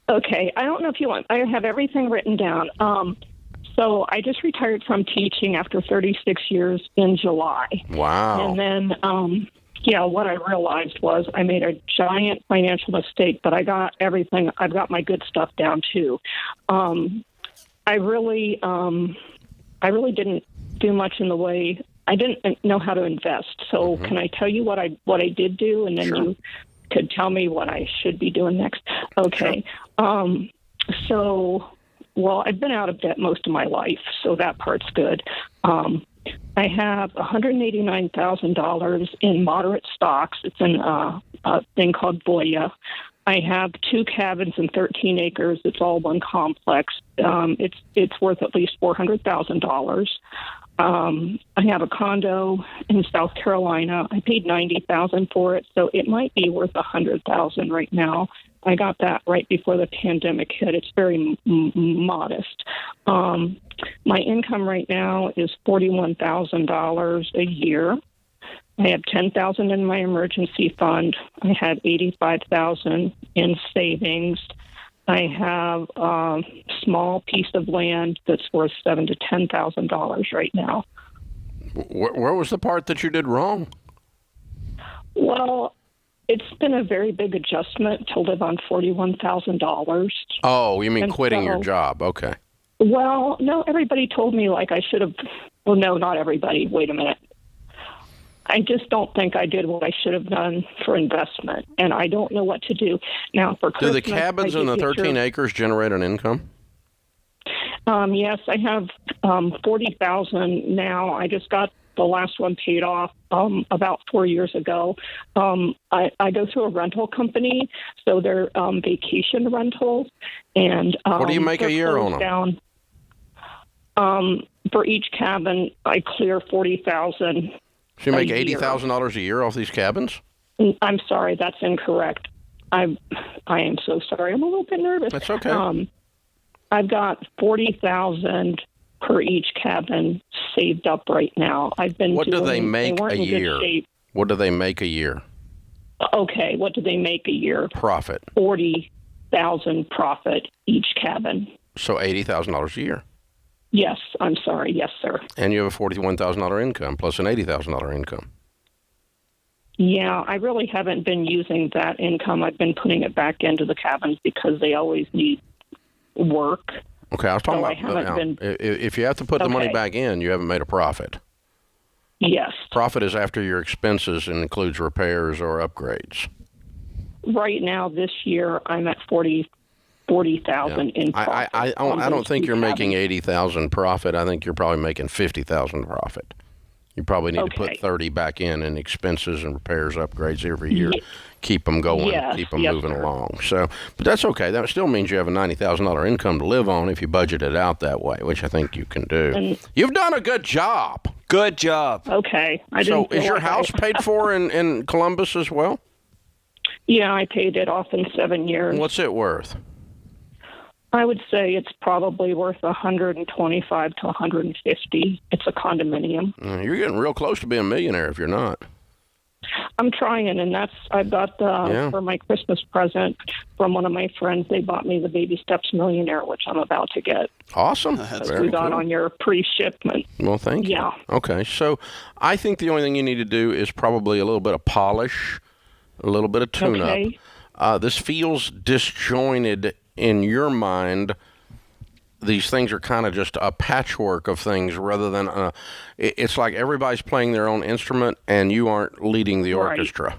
Okay, I don't know if you want, I have everything written down. So I just retired from teaching after 36 years in July. Wow. And then, what I realized was I made a giant financial mistake, but I got everything. I've got my good stuff down too. I really didn't do much in the way. I didn't know how to invest. So Can I tell you what I did do, and then you could tell me what I should be doing next? Okay. I've been out of debt most of my life, so that part's good. I have $189,000 in moderate stocks. It's in a thing called Voya. I have 2 cabins and 13 acres. It's all one complex. It's worth at least $400,000. I have a condo in South Carolina. I paid $90,000 for it, so it might be worth $100,000 right now. I got that right before the pandemic hit. It's very modest. My income right now is $41,000 a year. I have $10,000 in my emergency fund. I have $85,000 in savings. I have a small piece of land that's worth $7,000 to $10,000 right now. Where was the part that you did wrong? Well, it's been a very big adjustment to live on $41,000. Oh, you mean And quitting your so- job? Okay. Well, no, everybody told me like I should have. Well, no, not everybody. Wait a minute. I just don't think I did what I should have done for investment, and I don't know what to do now for Do Christmas. the cabins I and the did get 13 acres generate an income? Yes, I have $40,000 now. I just got the last one paid off about 4 years ago. I go through a rental company, so they're vacation rentals, and What do you make a year on them? down. For each cabin, I clear $40,000. So you make a year. $80,000 a year off these cabins? I'm sorry, that's incorrect. I am so sorry. I'm a little bit nervous. That's okay. I've got $40,000 per each cabin saved up right now. I've been. What do they make weren't a in good year? shape. What do they make a year? Okay, what do they make a year? Profit. $40,000 profit each cabin. So $80,000 a year. Yes, I'm sorry. Yes, sir. And you have a $41,000 income plus an $80,000 income. Yeah, I really haven't been using that income. I've been putting it back into the cabins because they always need work. Okay, I was talking So I about haven't now, if you have to put the money Okay. back in, you haven't made a profit. Yes. Profit is after your expenses and includes repairs or upgrades. Right now, this year, I'm at $40,000 in profit. I don't think you're making $80,000 profit. I think you're probably making $50,000 profit. You probably need to put 30 back in expenses and repairs, upgrades every year. Keep them going, Yes, keep them yes, moving sir. along. So, but that's okay. That still means you have a $90,000 income to live on if you budget it out that way, which I think you can do. And- You've done a good job. Good job. Okay. So, didn't is feel your like house paid for in Columbus as well? Yeah, I paid it off in 7 years. What's it worth? I would say it's probably worth $125 to $150. It's a condominium. You're getting real close to being a millionaire if you're not. I'm trying, and I got for my Christmas present from one of my friends. They bought me the Baby Steps Millionaire, which I'm about to get. Awesome. We got on your pre-shipment. Well, thank you. Yeah. Okay, so I think the only thing you need to do is probably a little bit of polish, a little bit of tune-up. Okay. This feels disjointed in your mind. These things are kind of just a patchwork of things rather than it's like everybody's playing their own instrument and you aren't leading the Right. orchestra.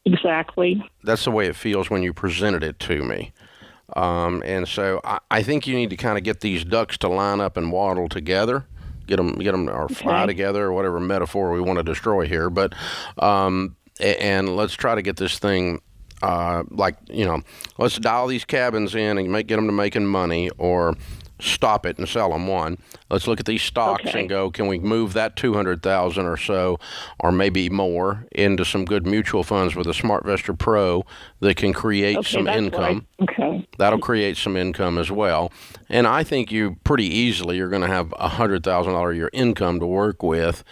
Exactly. That's the way it feels when you presented it to me. And so I think you need to kind of get these ducks to line up and waddle together, get them or fly Okay. together or whatever metaphor we want to destroy here. But and let's try to get this thing let's dial these cabins in and get them to making money or stop it and sell them one. Let's look at these stocks and go, can we move that 200,000 or so or maybe more into some good mutual funds with a SmartVestor Pro that can create some income. That'll create some income as well. And I think you pretty easily you're going to have $100,000 a year income to work with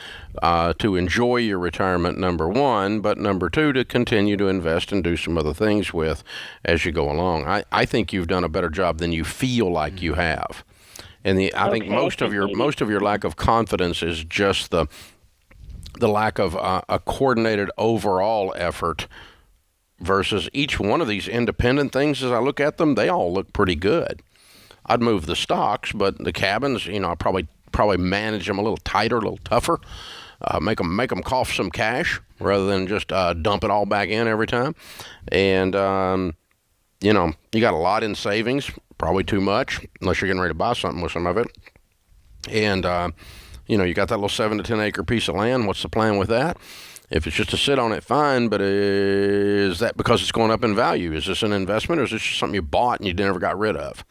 to enjoy your retirement, number one, but number two, to continue to invest and do some other things with as you go along. I think you've done a better job than you feel like you have. And I think most of your lack of confidence is just the lack of a coordinated overall effort versus each one of these independent things. As I look at them, they all look pretty good. I'd move the stocks, but the cabins, I probably manage them a little tighter, a little tougher. Make them cough some cash rather than just dump it all back in every time. And you got a lot in savings, probably too much, unless you're getting ready to buy something with some of it. And you got that little 7 to 10 acre piece of land. What's the plan with that? If it's just to sit on it, fine, but is that because it's going up in value? Is this an investment, or is this just something you bought and you never got rid of?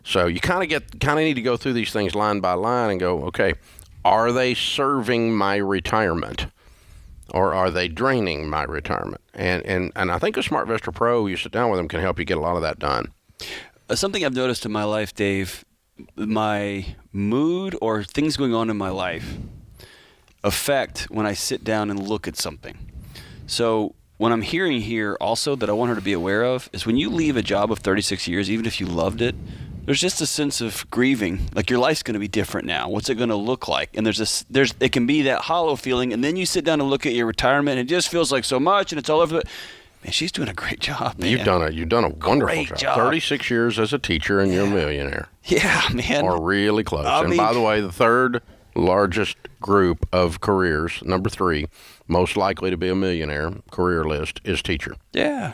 So you kind of need to go through these things line by line and go, okay, are they serving my retirement? or are they draining my retirement? And I think a SmartVestor Pro, you sit down with them, can help you get a lot of that done. Something I've noticed in my life, Dave, my mood or things going on in my life affect when I sit down and look at something. So what I'm hearing here also that I want her to be aware of is when you leave a job of 36 years, even if you loved it, there's just a sense of grieving. Like your life's going to be different now. What's it going to look like? And it can be that hollow feeling. And then you sit down and look at your retirement and it just feels like so much and it's all over the... Man, she's doing a great job, man. You've done a wonderful job. 36 years as a teacher and you're a millionaire. Yeah, man. Or really close. By the way, the third largest group of careers, number 3, most likely to be a millionaire career list, is teacher. Yeah.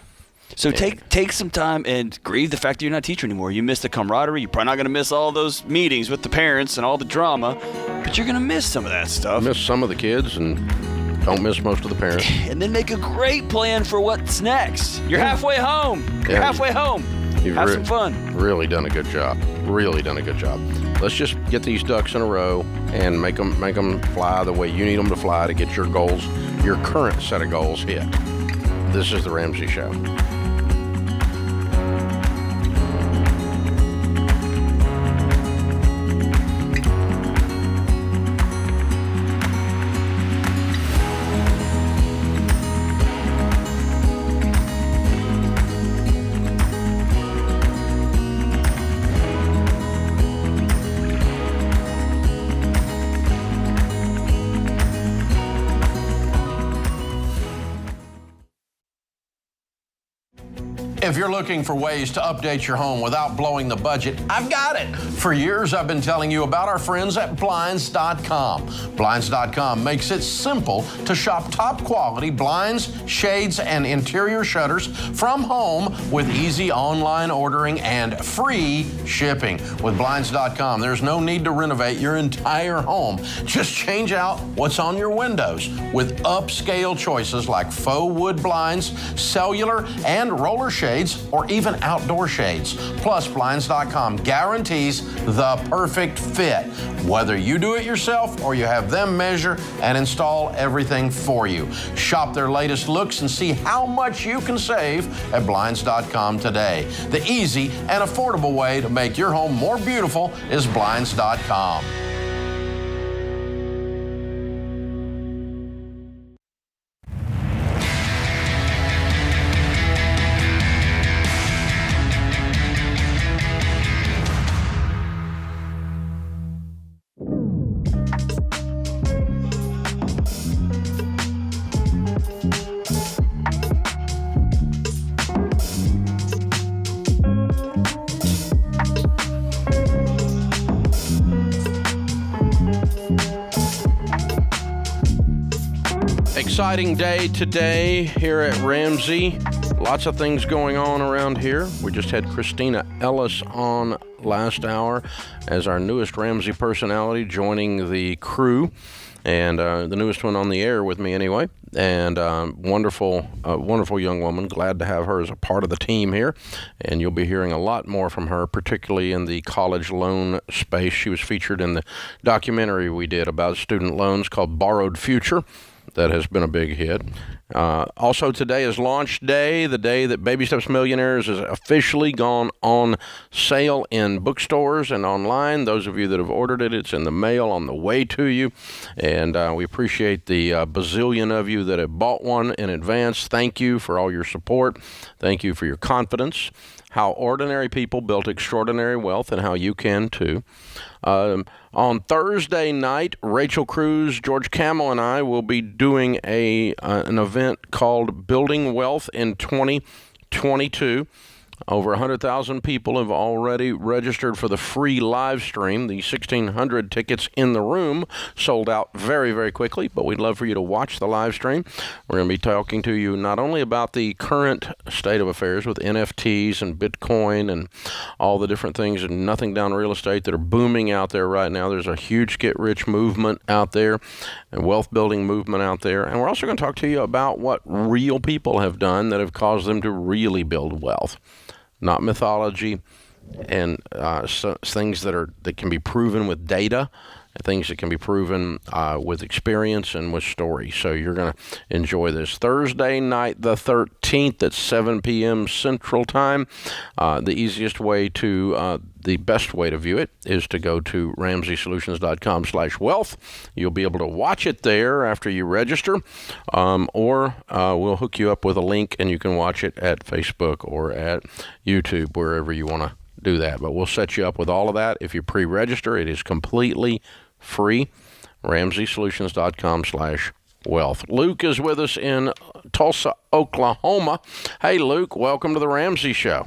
So take some time and grieve the fact that you're not a teacher anymore. You miss the camaraderie. You're probably not going to miss all those meetings with the parents and all the drama, but you're going to miss some of that stuff. Miss some of the kids and don't miss most of the parents. And then make a great plan for what's next. You're halfway home. You're halfway home. Have some fun. Really done a good job. Really done a good job. Let's just get these ducks in a row and make them fly the way you need them to fly to get your goals, your current set of goals hit. This is the Ramsey Show. If you're looking for ways to update your home without blowing the budget, I've got it. For years, I've been telling you about our friends at Blinds.com. Blinds.com makes it simple to shop top quality blinds, shades, and interior shutters from home with easy online ordering and free shipping. With Blinds.com, there's no need to renovate your entire home. Just change out what's on your windows with upscale choices like faux wood blinds, cellular, and roller shades, or even outdoor shades. Plus, Blinds.com guarantees the perfect fit, whether you do it yourself or you have them measure and install everything for you. Shop their latest looks and see how much you can save at Blinds.com today. The easy and affordable way to make your home more beautiful is Blinds.com. Exciting day today here at Ramsey. Lots of things going on around here. We just had Kristina Ellis on last hour as our newest Ramsey personality joining the crew, and the newest one on the air with me anyway. And wonderful young woman. Glad to have her as a part of the team here. And you'll be hearing a lot more from her, particularly in the college loan space. She was featured in the documentary we did about student loans called Borrowed Future. That has been a big hit. Also today is launch day, the day that Baby Steps Millionaires is officially gone on sale in bookstores and online. Those of you that have ordered it, it's in the mail on the way to you. And we appreciate the bazillion of you that have bought one in advance. Thank you for all your support. Thank you for your confidence. How ordinary people built extraordinary wealth, and how you can too. On Thursday night, Rachel Cruz, George Camel, and I will be doing an event called Building Wealth in 2022. Over 100,000 people have already registered for the free live stream. The 1,600 tickets in the room sold out very, very quickly, but we'd love for you to watch the live stream. We're going to be talking to you not only about the current state of affairs with NFTs and Bitcoin and all the different things and nothing down real estate that are booming out there right now. There's a huge get-rich movement out there and wealth-building movement out there. And we're also going to talk to you about what real people have done that have caused them to really build wealth. Not mythology and things that can be proven with data. things that can be proven with experience and with stories. So you're going to enjoy this. Thursday night, the 13th at 7 p.m. Central Time. The best way to view it is to go to RamseySolutions.com/wealth. You'll be able to watch it there after you register, or we'll hook you up with a link and you can watch it at Facebook or at YouTube, wherever you want to do that. But we'll set you up with all of that. If you pre-register, it is completely free. RamseySolutions.com/wealth. Luke is with us in Tulsa, Oklahoma. Hey, Luke, welcome to the Ramsey Show.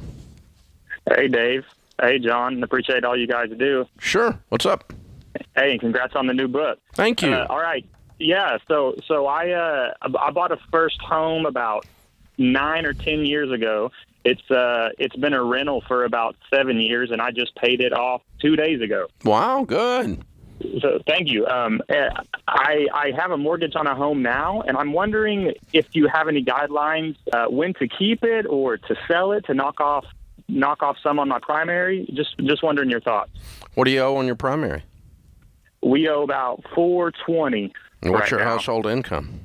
Hey, Dave. Hey, John. Appreciate all you guys do. Sure. What's up? Hey, congrats on the new book. Thank you. All right. Yeah. So I bought a first home about 9 or 10 years ago. It's been a rental for about 7 years, and I just paid it off 2 days ago. Wow. Good. So thank you. I have a mortgage on a home now, and I'm wondering if you have any guidelines when to keep it or to sell it to knock off some on my primary. Just wondering your thoughts. What do you owe on your primary? We owe about $420. What's your household income?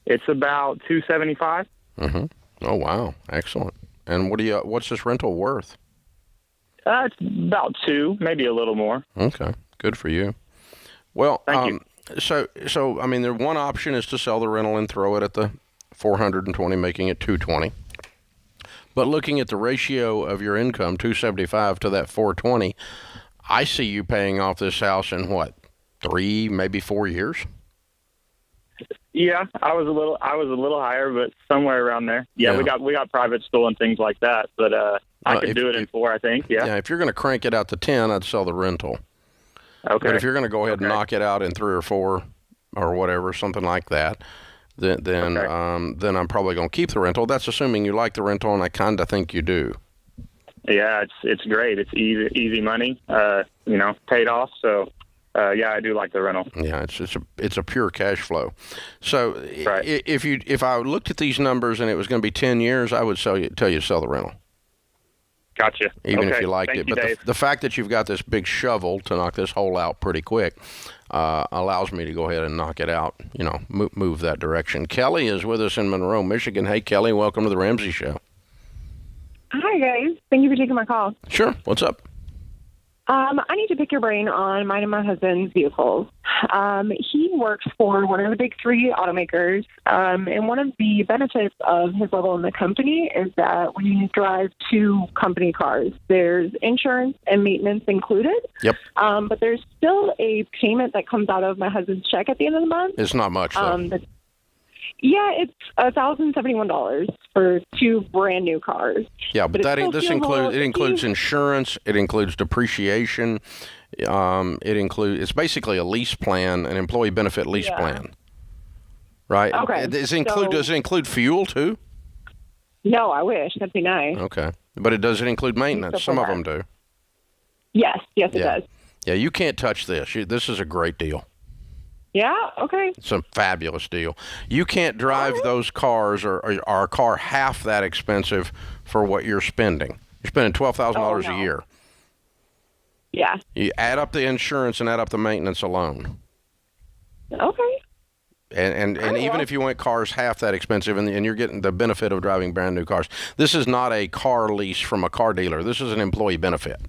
It's about $275. Mm-hmm. Oh wow, excellent. And what's this rental worth? It's about $2, maybe a little more. Okay, good for you. Well, thank you. So I mean, the one option is to sell the rental and throw it at the $420, making it $220. But looking at the ratio of your income, $275 to that $420, I see you paying off this house in what, 3, maybe 4 years? Yeah, I was a little higher, but somewhere around there. Yeah. we got private school and things like that, but I could do it in 4, I think. Yeah. Yeah, if you're going to crank it out to 10, I'd sell the rental. Okay. But if you're going to go ahead and knock it out in 3 or 4 or whatever, something like that, then I'm probably going to keep the rental. That's assuming you like the rental, and I kind of think you do. Yeah, it's great. It's easy money, paid off. So, yeah, I do like the rental. Yeah, it's a pure cash flow. So right. If I looked at these numbers and it was going to be 10 years, I would tell you to sell the rental. Gotcha. Even if you liked it. But the fact that you've got this big shovel to knock this hole out pretty quick allows me to go ahead and knock it out, move that direction. Kelly is with us in Monroe, Michigan. Hey, Kelly, welcome to the Ramsey Show. Hi, guys. Thank you for taking my call. Sure. What's up? I need to pick your brain on mine and my husband's vehicles. He works for one of the big 3 automakers, and one of the benefits of his level in the company is that when you drive 2 company cars, there's insurance and maintenance included. Yep. But there's still a payment that comes out of my husband's check at the end of the month. It's not much, though. Yeah, it's $1,071 for 2 brand new cars. Yeah, but it includes insurance. It includes depreciation. It's basically a lease plan, an employee benefit lease plan, right? Okay. Does it include fuel too? No, I wish. That'd be nice. Okay, but does it include maintenance? Some of them do. Yes, it does. Yeah, you can't touch this. This is a great deal. Yeah, okay. It's a fabulous deal. You can't drive those cars or a car half that expensive for what you're spending. You're spending $12,000 a year. Yeah. You add up the insurance and add up the maintenance alone. Okay. And even if you went cars half that expensive and you're getting the benefit of driving brand new cars, this is not a car lease from a car dealer. This is an employee benefit.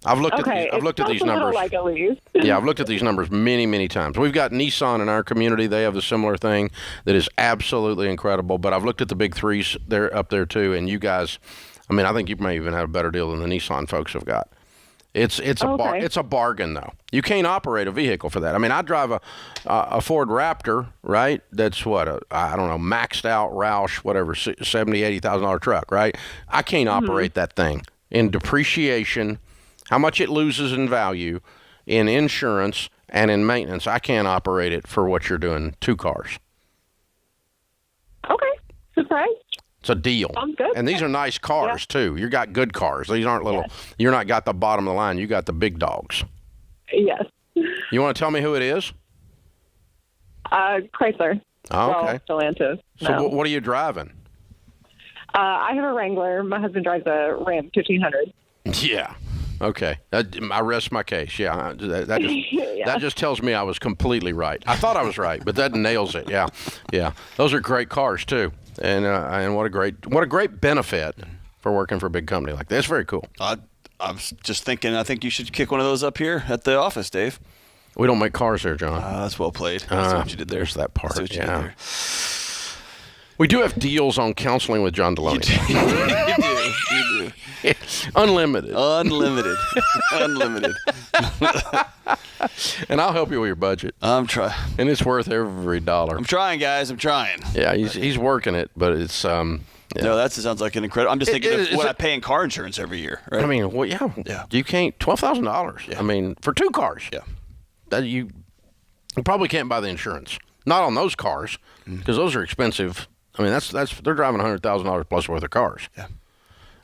I've looked at these numbers. Like a lease. Yeah, I've looked at these numbers many, many times. We've got Nissan in our community. They have a similar thing that is absolutely incredible. But I've looked at the big 3s. They're up there too. And you guys, I think you may even have a better deal than the Nissan folks have got. It's a bargain though. You can't operate a vehicle for that. I drive a Ford Raptor, right? That's maxed out Roush, whatever, $70,000, $80,000 truck, right? I can't operate that thing in depreciation. How much it loses in value, in insurance, and in maintenance. I can't operate it for what you're doing 2 cars. Okay. Surprise. It's a deal. Sounds good. And these are nice cars, too. You got good cars. These aren't little. Yes. You're not got the bottom of the line. You got the big dogs. Yes. You want to tell me who it is? Chrysler. Oh, okay. Stellantis. So what are you driving? I have a Wrangler. My husband drives a Ram 1500. Yeah. Okay. I rest my case. Yeah. That just tells me I was completely right. I thought I was right, but that nails it. Yeah. Yeah. Those are great cars too. And what a great benefit for working for a big company like that. It's very cool. I was just thinking, I think you should kick one of those up here at the office, Dave. We don't make cars there, John. That's well played. That's what you did there. There's that part. That's what you did there. We do have deals on counseling with John Deloney. You do. Unlimited. And I'll help you with your budget. I'm trying. And it's worth every dollar. I'm trying, guys. I'm trying. Yeah, he's working it, but it's yeah. No, that sounds like an incredible. I'm just thinking of what I pay in car insurance every year. Right? I mean, well, yeah. You can't $12,000. Yeah. I mean, for 2 cars. Yeah. That you probably can't buy the insurance. Not on those cars because those are expensive. I mean, they're driving $100,000 plus worth of cars. Yeah.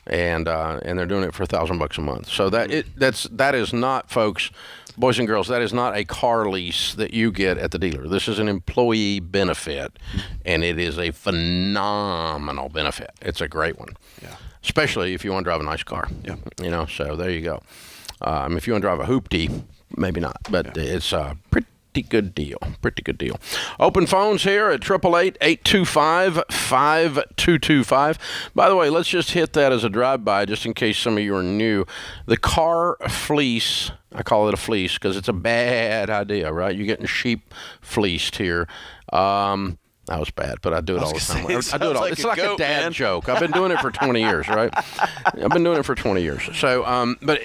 And they're doing it for $1,000 a month. So that is not, folks, boys and girls, that is not a car lease that you get at the dealer. This is an employee benefit, and it is a phenomenal benefit. It's a great one. Yeah. Especially if you want to drive a nice car. Yeah. You know, so there you go. If you want to drive a hoopty, maybe not, but it's a pretty good deal. Open phones here at 888-825-5225. By the way, let's just hit that as a drive-by just in case some of you are new. The car fleece, I call it a fleece because it's a bad idea, right? You're getting sheep fleeced here. That was bad, but I do it all the time. I do it all. It's like a dad joke. I've been doing it for 20 years, right? I've been doing it for 20 years. So, but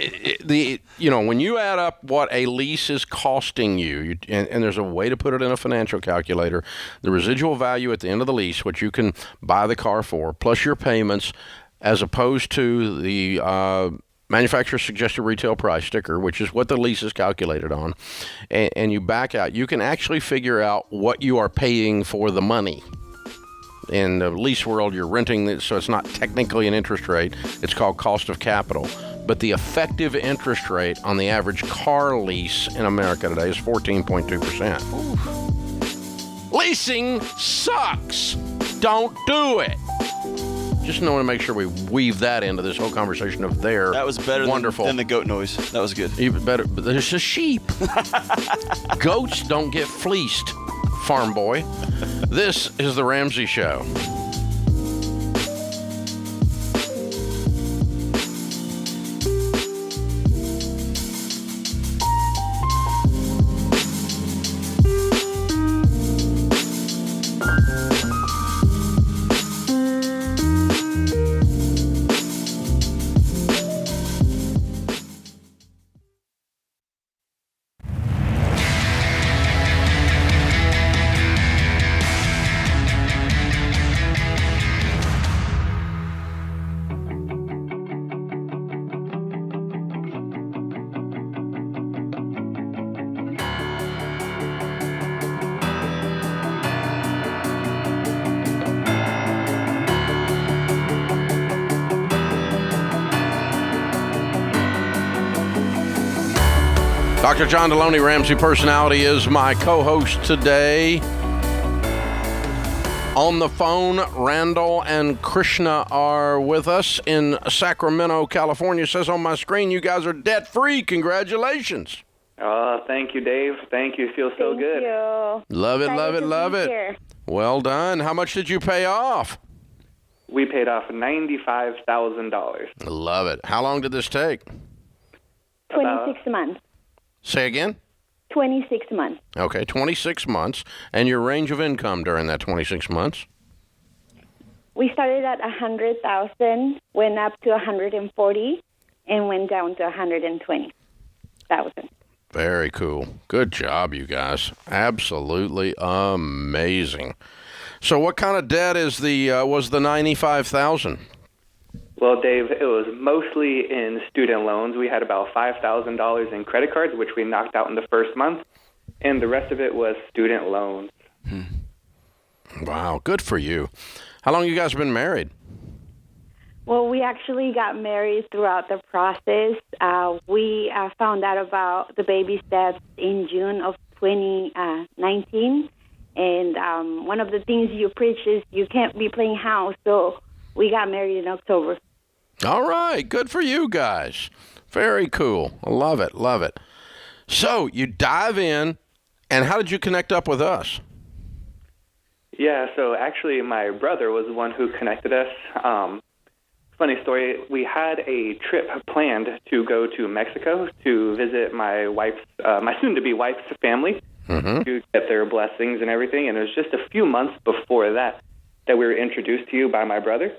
when you add up what a lease is costing you, and there's a way to put it in a financial calculator, the residual value at the end of the lease, what you can buy the car for, plus your payments, as opposed to the manufacturer suggested retail price sticker, which is what the lease is calculated on, and you back out, you can actually figure out what you are paying for the money. In the lease world, you're renting it, so it's not technically an interest rate. It's called cost of capital. But the effective interest rate on the average car lease in America today is 14.2%. Leasing sucks. Don't do it. Just want to make sure we weave that into this whole conversation of their That was better wonderful. than the goat noise. That was good. Even better, but there's a sheep. Goats don't get fleeced, farm boy. This is the Ramsey Show. Dr. John Deloney, Ramsey Personality, is my co-host today. On the phone, Randall and Kristina are with us in Sacramento, California. It says on my screen, you guys are debt-free. Congratulations. Thank you, Dave. Thank you. Feel so good. Thank you. Love it. Here. Well done. How much did you pay off? We paid off $95,000. Love it. How long did this take? 26 months. Say again? 26 months. Okay, 26 months. And your range of income during that 26 months? We started at 100,000, went up to 140, and went down to 120,000. Very cool. Good job, you guys. Absolutely amazing. So what kind of debt is was the $95,000? Well, Dave, it was mostly in student loans. We had about $5,000 in credit cards, which we knocked out in the first month, and the rest of it was student loans. Wow, good for you. How long you guys been married? Well, we actually got married throughout the process. We found out about the baby steps in June of 2019, and one of the things you preach is you can't be playing house, so we got married in October. All right, good for you guys. Very cool. I love it. Love it. So you dive in, and how did you connect up with us? Yeah, so actually my brother was the one who connected us. Funny story, we had a trip planned to go to Mexico to visit my soon-to-be wife's family to get their blessings and everything. And it was just a few months before that we were introduced to you by my brother.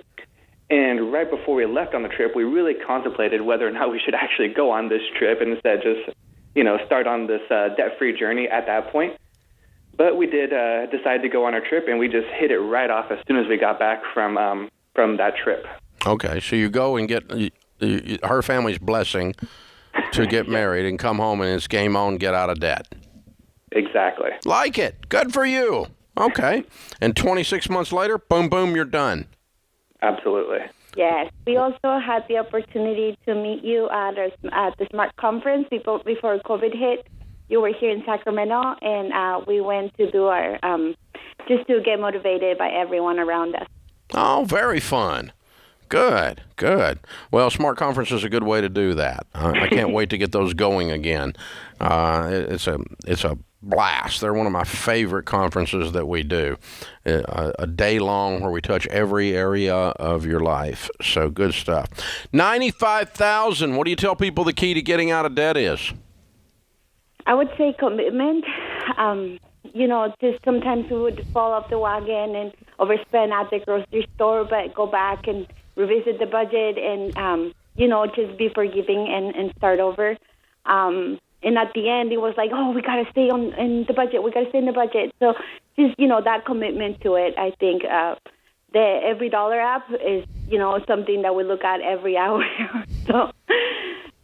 And right before we left on the trip, we really contemplated whether or not we should actually go on this trip and instead just, start on this debt-free journey at that point. But we did decide to go on our trip, and we just hit it right off as soon as we got back from that trip. Okay, so you go and get her family's blessing to get married and come home, and it's game on, get out of debt. Exactly. Like it. Good for you. Okay. And 26 months later, boom, boom, you're done. Absolutely. Yes. We also had the opportunity to meet you at the SMART conference before COVID hit. You were here in Sacramento, and we went to do our, just to get motivated by everyone around us. Oh, very fun. Good. Well, SMART Conference is a good way to do that. I can't wait to get those going again. It's a blast. They're one of my favorite conferences that we do. A day long where we touch every area of your life. So good stuff. $95,000. What do you tell people the key to getting out of debt is? I would say commitment. Just sometimes we would fall off the wagon and overspend at the grocery store, but go back and revisit the budget and, just be forgiving and start over. And at the end, it was like, oh, we got to stay in the budget. We got to stay in the budget. So just, that commitment to it, I think the Every Dollar app is, something that we look at every hour. so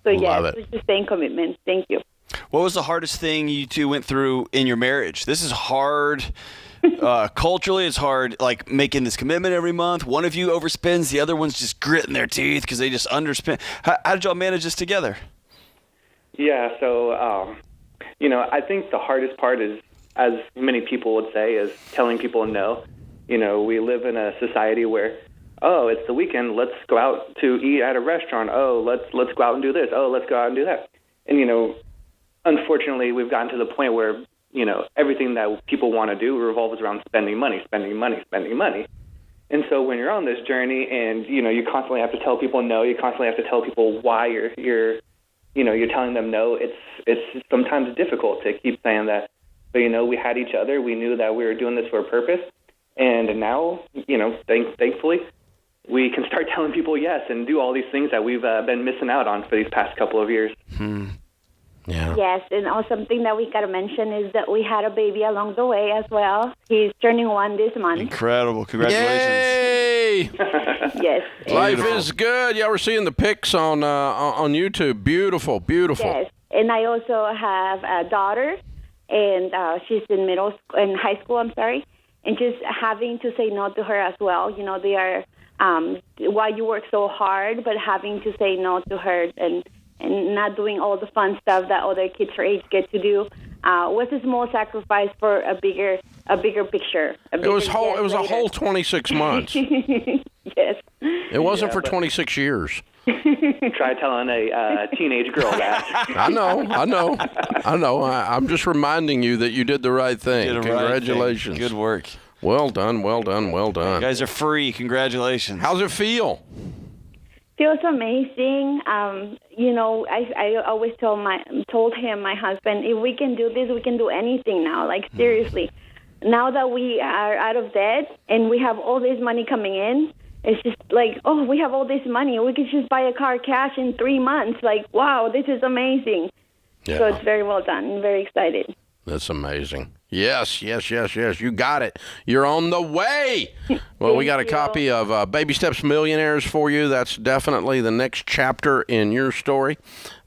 yeah, it's just staying commitment. Thank you. What was the hardest thing you two went through in your marriage? This is hard. Culturally, it's hard, like making this commitment every month. One of you overspends, the other one's just gritting their teeth because they just underspend. How did y'all manage this together? Yeah, so, I think the hardest part is, as many people would say, is telling people no. We live in a society where, oh, it's the weekend, let's go out to eat at a restaurant. Oh, let's go out and do this. Oh, let's go out and do that. And, unfortunately, we've gotten to the point where, everything that people want to do revolves around spending money. And so when you're on this journey and, you constantly have to tell people no, you constantly have to tell people why you're telling them no, it's sometimes difficult to keep saying that. But, we had each other. We knew that we were doing this for a purpose. And now, thankfully, we can start telling people yes and do all these things that we've been missing out on for these past couple of years. Yeah. Yes, and also something that we got to mention is that we had a baby along the way as well. He's turning 1 this month. Incredible. Congratulations. Yay! Yes. Life is good. Yeah, we're seeing the pics on YouTube. Beautiful. Yes, and I also have a daughter, and she's in high school, and just having to say no to her as well. They are, while you work so hard, but having to say no to her and not doing all the fun stuff that other kids her age get to do was a small sacrifice for a bigger picture. It was a whole 26 months. Yes. It wasn't for 26 years. Try telling a teenage girl that. I know. I'm just reminding you that you did the right thing. Congratulations. Good work. Well done. You guys are free. Congratulations. How's it feel? Feels amazing. I always told him, my husband, if we can do this, we can do anything now. Like, seriously. Now that we are out of debt and we have all this money coming in, it's just like, oh, we have all this money. We could just buy a car cash in 3 months. Like, wow, this is amazing. Yeah. So it's very well done. I'm very excited. That's amazing. Yes. You got it. You're on the way. Well, we got a copy of Baby Steps Millionaires for you. That's definitely the next chapter in your story.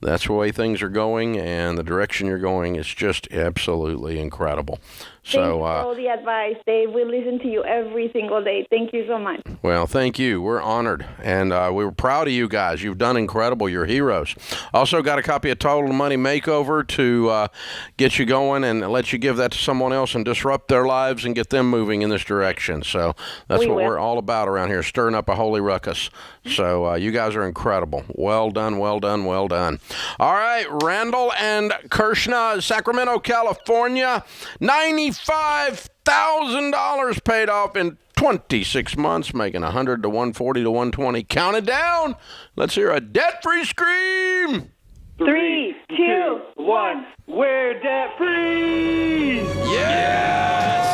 That's the way things are going, and the direction you're going is just absolutely incredible. Thanks for all the advice, Dave. We listen to you every single day. Thank you so much. Well, thank you. We're honored, and we were proud of you guys. You've done incredible. You're heroes. Also got a copy of Total Money Makeover to get you going and let you give that to someone else and disrupt their lives and get them moving in this direction. So that's what we're all about around here, stirring up a holy ruckus. So you guys are incredible. Well done, well done, well done. All right, Randall and Kirshna, Sacramento, California, $95,000 paid off in 26 months, making 100 to 140 to 120. Count it down. Let's hear a debt-free scream. 3, 2, 1. We're debt free. Yes!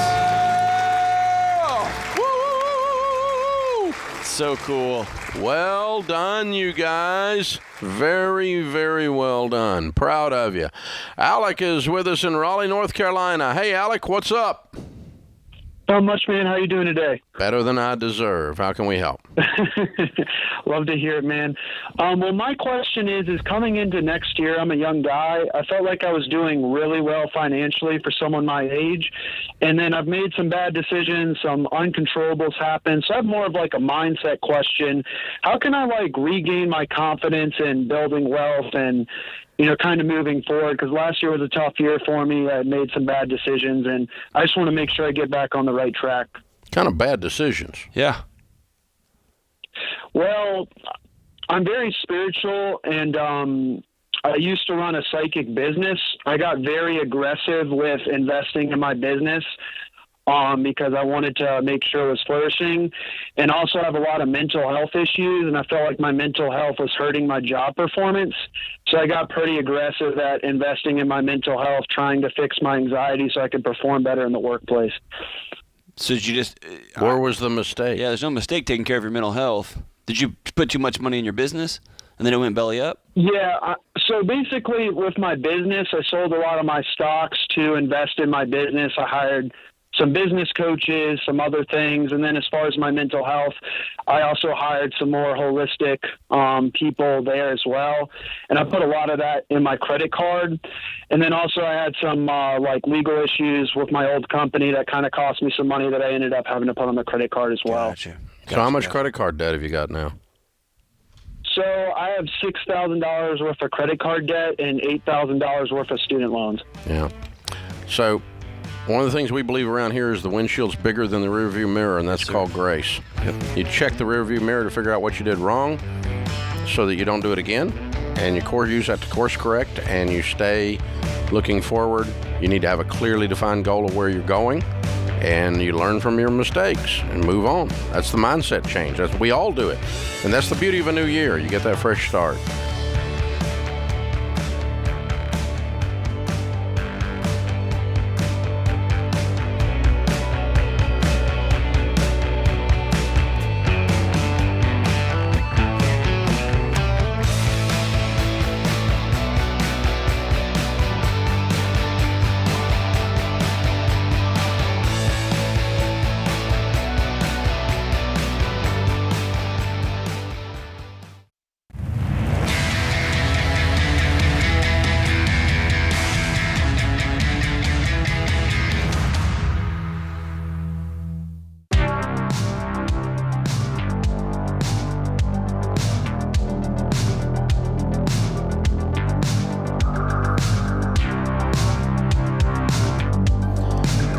Woo! So cool. Well done, you guys. Very, very well done. Proud of you. Alec is with us in Raleigh, North Carolina. Hey, Alec, what's up? Not much, man. How you doing today? Better than I deserve. How can we help? Love to hear it, man. Well, my question is coming into next year, I'm a young guy. I felt like I was doing really well financially for someone my age, and then I've made some bad decisions, some uncontrollables happen. So I have more of like a mindset question. How can I like regain my confidence in building wealth and, you know, kind of moving forward? Because last year was a tough year for me. I made some bad decisions, and I just want to make sure I get back on the right track. Kind of bad decisions. Yeah. Well, I'm very spiritual, and I used to run a psychic business. I got very aggressive with investing in my business because I wanted to make sure it was flourishing, and also have a lot of mental health issues, and I felt like my mental health was hurting my job performance. So I got pretty aggressive at investing in my mental health, trying to fix my anxiety so I could perform better in the workplace. So did you just... Where was the mistake? Yeah, there's no mistake taking care of your mental health. Did you put too much money in your business, and then it went belly up? Yeah, so basically with my business, I sold a lot of my stocks to invest in my business. I hired some business coaches, some other things. And then as far as my mental health, I also hired some more holistic people there as well. And I put a lot of that in my credit card. And then also I had some like legal issues with my old company that kind of cost me some money that I ended up having to put on the credit card as well. Gotcha. So how much credit card debt have you got now? So I have $6,000 worth of credit card debt and $8,000 worth of student loans. Yeah. So one of the things we believe around here is the windshield's bigger than the rearview mirror, and that's called grace. Yep. You check the rearview mirror to figure out what you did wrong so that you don't do it again, and you use that to course correct, and you stay looking forward. You need to have a clearly defined goal of where you're going, and you learn from your mistakes and move on. That's the mindset change. We all do it, and that's the beauty of a new year. You get that fresh start.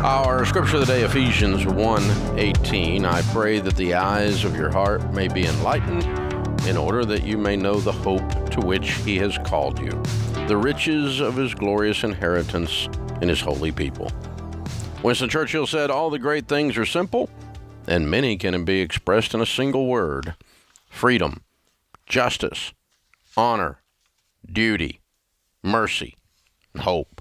Our scripture of the day, Ephesians 1:18. I pray that the eyes of your heart may be enlightened, in order that you may know the hope to which he has called you, the riches of his glorious inheritance in his holy people. Winston Churchill said, all the great things are simple, and many can be expressed in a single word: freedom, justice, honor, duty, mercy, and hope.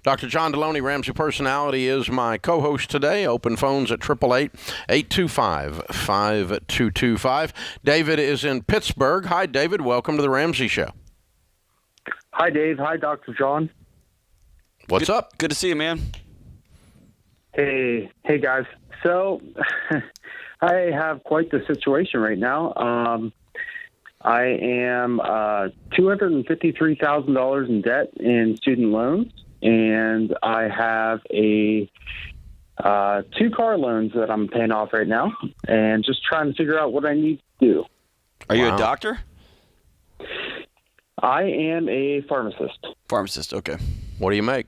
Dr. John Deloney, Ramsey Personality, is my co-host today. Open phones at 888-825-5225. David is in Pittsburgh. Hi, David. Welcome to the Ramsey Show. Hi, Dave. Hi, Dr. John. What's up? Good to see you, man. Hey, guys. So I have quite the situation right now. I am $253,000 in debt in student loans. And I have a 2 car loans that I'm paying off right now, and just trying to figure out what I need to do. Are you a doctor? I am a pharmacist. Pharmacist, okay. What do you make?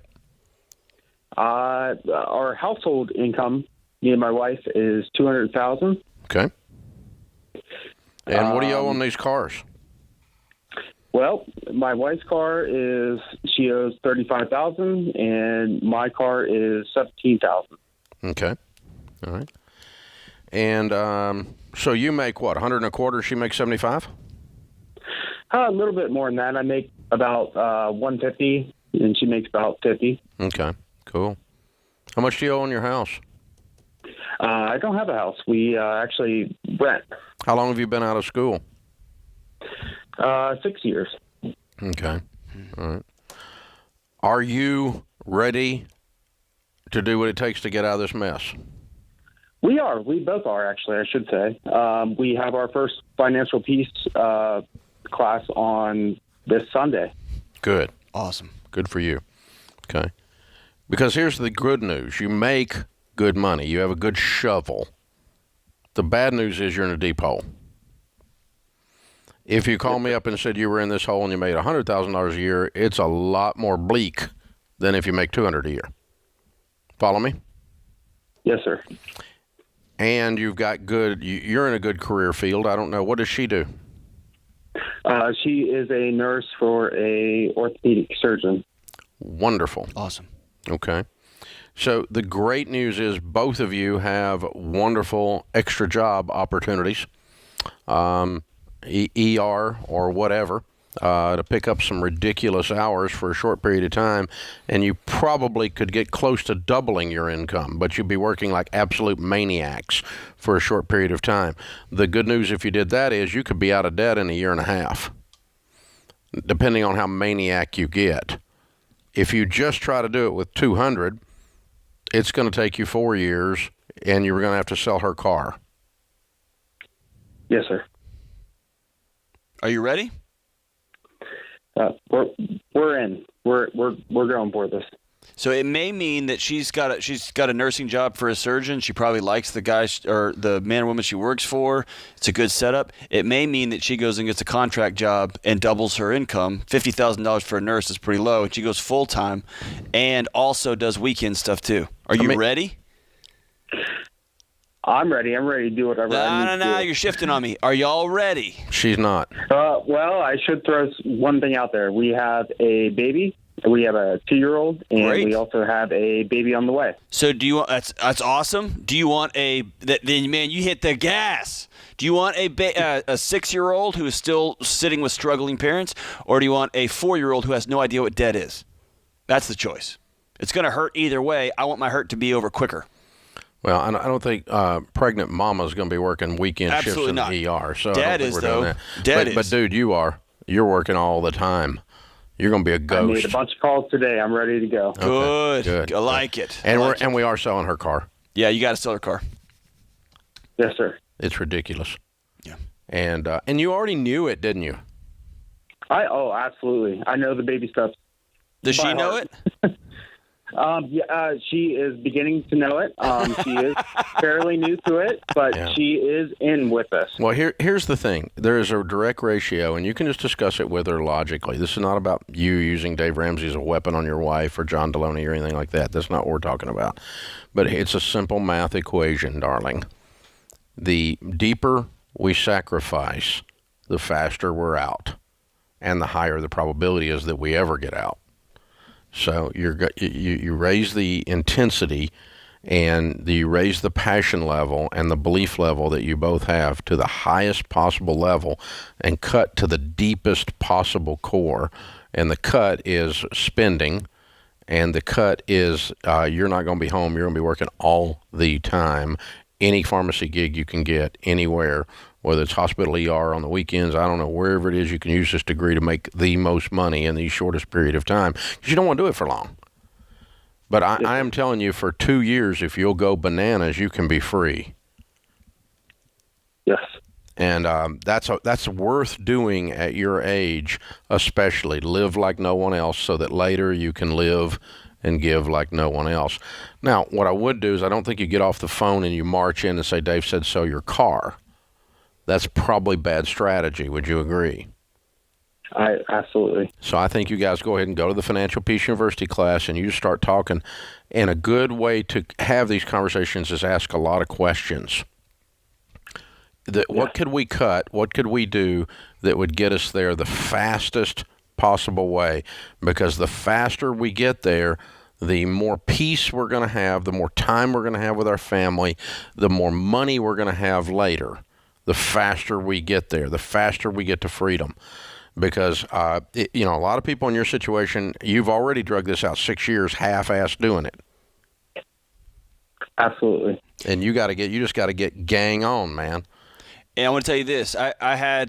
Our household income, me and my wife, is $200,000. Okay. And what do you owe on these cars? Well, my wife's car she owes $35,000, and my car is $17,000. Okay. All right. And so you make what, 100 and a quarter? She makes 75. A little bit more than that. I make about 150, and she makes about 50. Okay. Cool. How much do you owe on your house? I don't have a house. We actually rent. How long have you been out of school? 6 years. Okay. All right. Are you ready to do what it takes to get out of this mess? We are. We both are, actually, I should say. We have our first financial peace class on this Sunday. Good. Awesome. Good for you. Okay. Because here's the good news. You make good money. You have a good shovel. The bad news is you're in a deep hole. If you called me up and said you were in this hole and you made $100,000 a year, it's a lot more bleak than if you make $200,000 a year. Follow me? Yes, sir. And you're in a good career field. I don't know. What does she do? She is a nurse for a orthopedic surgeon. Wonderful. Awesome. Okay. So the great news is both of you have wonderful extra job opportunities, ER or whatever, to pick up some ridiculous hours for a short period of time, and you probably could get close to doubling your income, but you'd be working like absolute maniacs for a short period of time. The good news if you did that is you could be out of debt in a year and a half, depending on how maniac you get. If you just try to do it with 200, it's going to take you 4 years, and you're going to have to sell her car. Yes, sir. Are you ready? We're in. We're going for this. So it may mean that she's got a nursing job for a surgeon. She probably likes the guy or the man or woman she works for. It's a good setup. It may mean that she goes and gets a contract job and doubles her income. $50,000 for a nurse is pretty low. And she goes full time, and also does weekend stuff too. Are you ready? I'm ready. I'm ready to do whatever I need to do. No, you're shifting on me. Are y'all ready? She's not. Well, I should throw one thing out there. We have a baby. We have a 2-year-old, and we also have a baby on the way. So do you want? That's awesome. Do you want then man, you hit the gas. Do you want a 6-year-old who is still sitting with struggling parents, or do you want a 4-year-old who has no idea what debt is? That's the choice. It's going to hurt either way. I want my hurt to be over quicker. Well, I don't think pregnant mama's going to be working weekend shifts in the ER. So Dad is, though. But dude, you're working all the time. You're going to be a ghost. I made a bunch of calls today. I'm ready to go. Okay. Good. I like it. And we are selling her car. Yeah, you got to sell her car. Yes, sir. It's ridiculous. Yeah. And you already knew it, didn't you? Absolutely. I know the baby stuff. Does she know it? She is beginning to know it. She is fairly new to it, but she is in with us. Well, here's the thing. There is a direct ratio, and you can just discuss it with her logically. This is not about you using Dave Ramsey as a weapon on your wife or John Deloney or anything like that. That's not what we're talking about. But it's a simple math equation, darling. The deeper we sacrifice, the faster we're out, and the higher the probability is that we ever get out. So you raise the intensity, and you raise the passion level and the belief level that you both have to the highest possible level, and cut to the deepest possible core. And the cut is spending, and the cut is you're not going to be home. You're going to be working all the time. Any pharmacy gig you can get anywhere, whether it's hospital, ER, on the weekends, I don't know, wherever it is, you can use this degree to make the most money in the shortest period of time, because you don't want to do it for long. But I am telling you, for 2 years, if you'll go bananas, you can be free. Yes. And that's worth doing at your age, especially. Live like no one else so that later you can live and give like no one else. Now, what I would do is, I don't think you get off the phone and you march in and say, Dave said sell your car. That's probably bad strategy. Would you agree? Absolutely. So I think you guys go ahead and go to the Financial Peace University class, and you just start talking. And a good way to have these conversations is ask a lot of questions. What could we cut? What could we do that would get us there the fastest possible way? Because the faster we get there, the more peace we're going to have, the more time we're going to have with our family, the more money we're going to have later. The faster we get there, the faster we get to freedom. Because, a lot of people in your situation, you've already drug this out 6 years, half-assed doing it. Absolutely. And you just got to get gang on, man. And I want to tell you this. I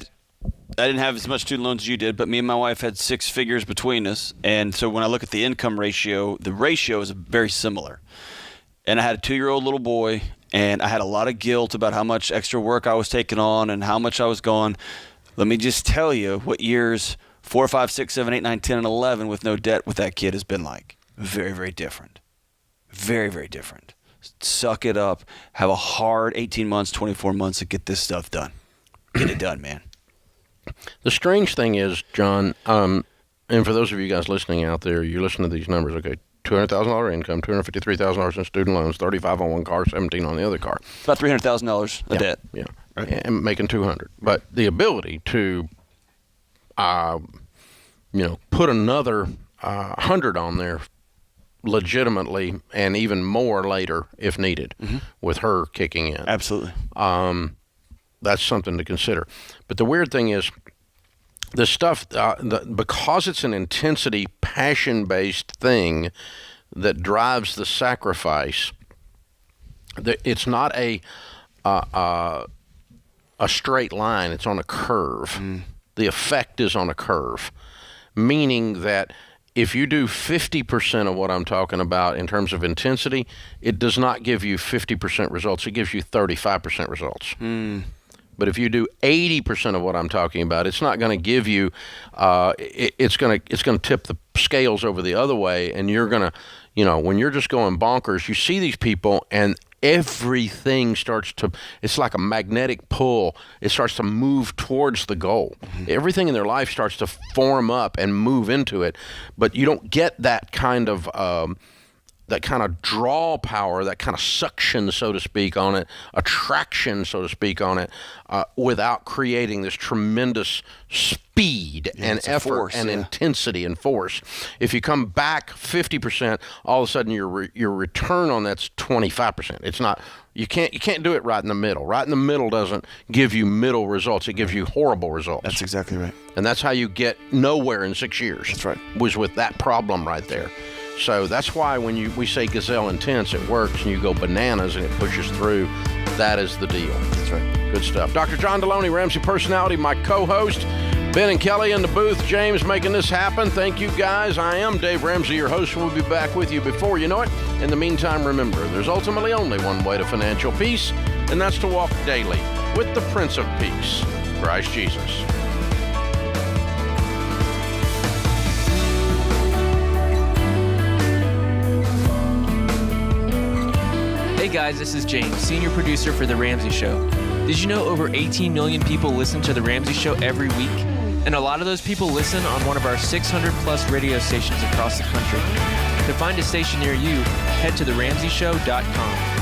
didn't have as much student loans as you did, but me and my wife had 6 figures between us. And so when I look at the income ratio, the ratio is very similar. And I had a 2-year-old little boy, and I had a lot of guilt about how much extra work I was taking on and how much I was going. Let me just tell you what years 4, 5, 6, 7, 8, 9, 10, and 11 with no debt with that kid has been like. Very, very different. Very, very different. Suck it up. Have a hard 18 months, 24 months to get this stuff done. Get it done, man. The strange thing is, John, and for those of you guys listening out there, you listen to these numbers, okay, $200,000 income, $253,000 in student loans, $35,000 on one car, $17,000 on the other car. About $300,000 of debt. Yeah. Right. And making $200,000. But the ability to, put another $100,000 on there legitimately and even more later if needed with her kicking in. Absolutely. That's something to consider. But the weird thing is, this stuff, because it's an intensity, passion-based thing that drives the sacrifice, it's not a straight line. It's on a curve. The effect is on a curve, meaning that if you do 50% of what I'm talking about in terms of intensity, it does not give you 50% results. It gives you 35% results. But if you do 80% of what I'm talking about, it's not going to give you. It's going to tip the scales over the other way, and you're going to, when you're just going bonkers, you see these people and everything starts to. It's like a magnetic pull. It starts to move towards the goal. Everything in their life starts to form up and move into it, but you don't get that kind of. That kind of draw power, that kind of suction, so to speak, on it, attraction, so to speak, on it, without creating this tremendous speed and effort force, and intensity and force. If you come back 50%, all of a sudden your return on that's 25%. It's not. You can't do it right in the middle. Right in the middle doesn't give you middle results. It gives you horrible results. That's exactly right. And that's how you get nowhere in 6 years. That's right. Was with that problem right there. So that's why when we say gazelle intense, it works, and you go bananas and it pushes through. That is the deal. That's right. Good stuff. Dr. John Deloney, Ramsey Personality, my co-host. Ben and Kelly in the booth. James making this happen. Thank you, guys. I am Dave Ramsey, your host. We'll be back with you before you know it. In the meantime, remember, there's ultimately only one way to financial peace, and that's to walk daily with the Prince of Peace, Christ Jesus. Hey guys, this is James, senior producer for The Ramsey Show. Did you know over 18 million people listen to The Ramsey Show every week? And a lot of those people listen on one of our 600 plus radio stations across the country. To find a station near you, head to theramseyshow.com.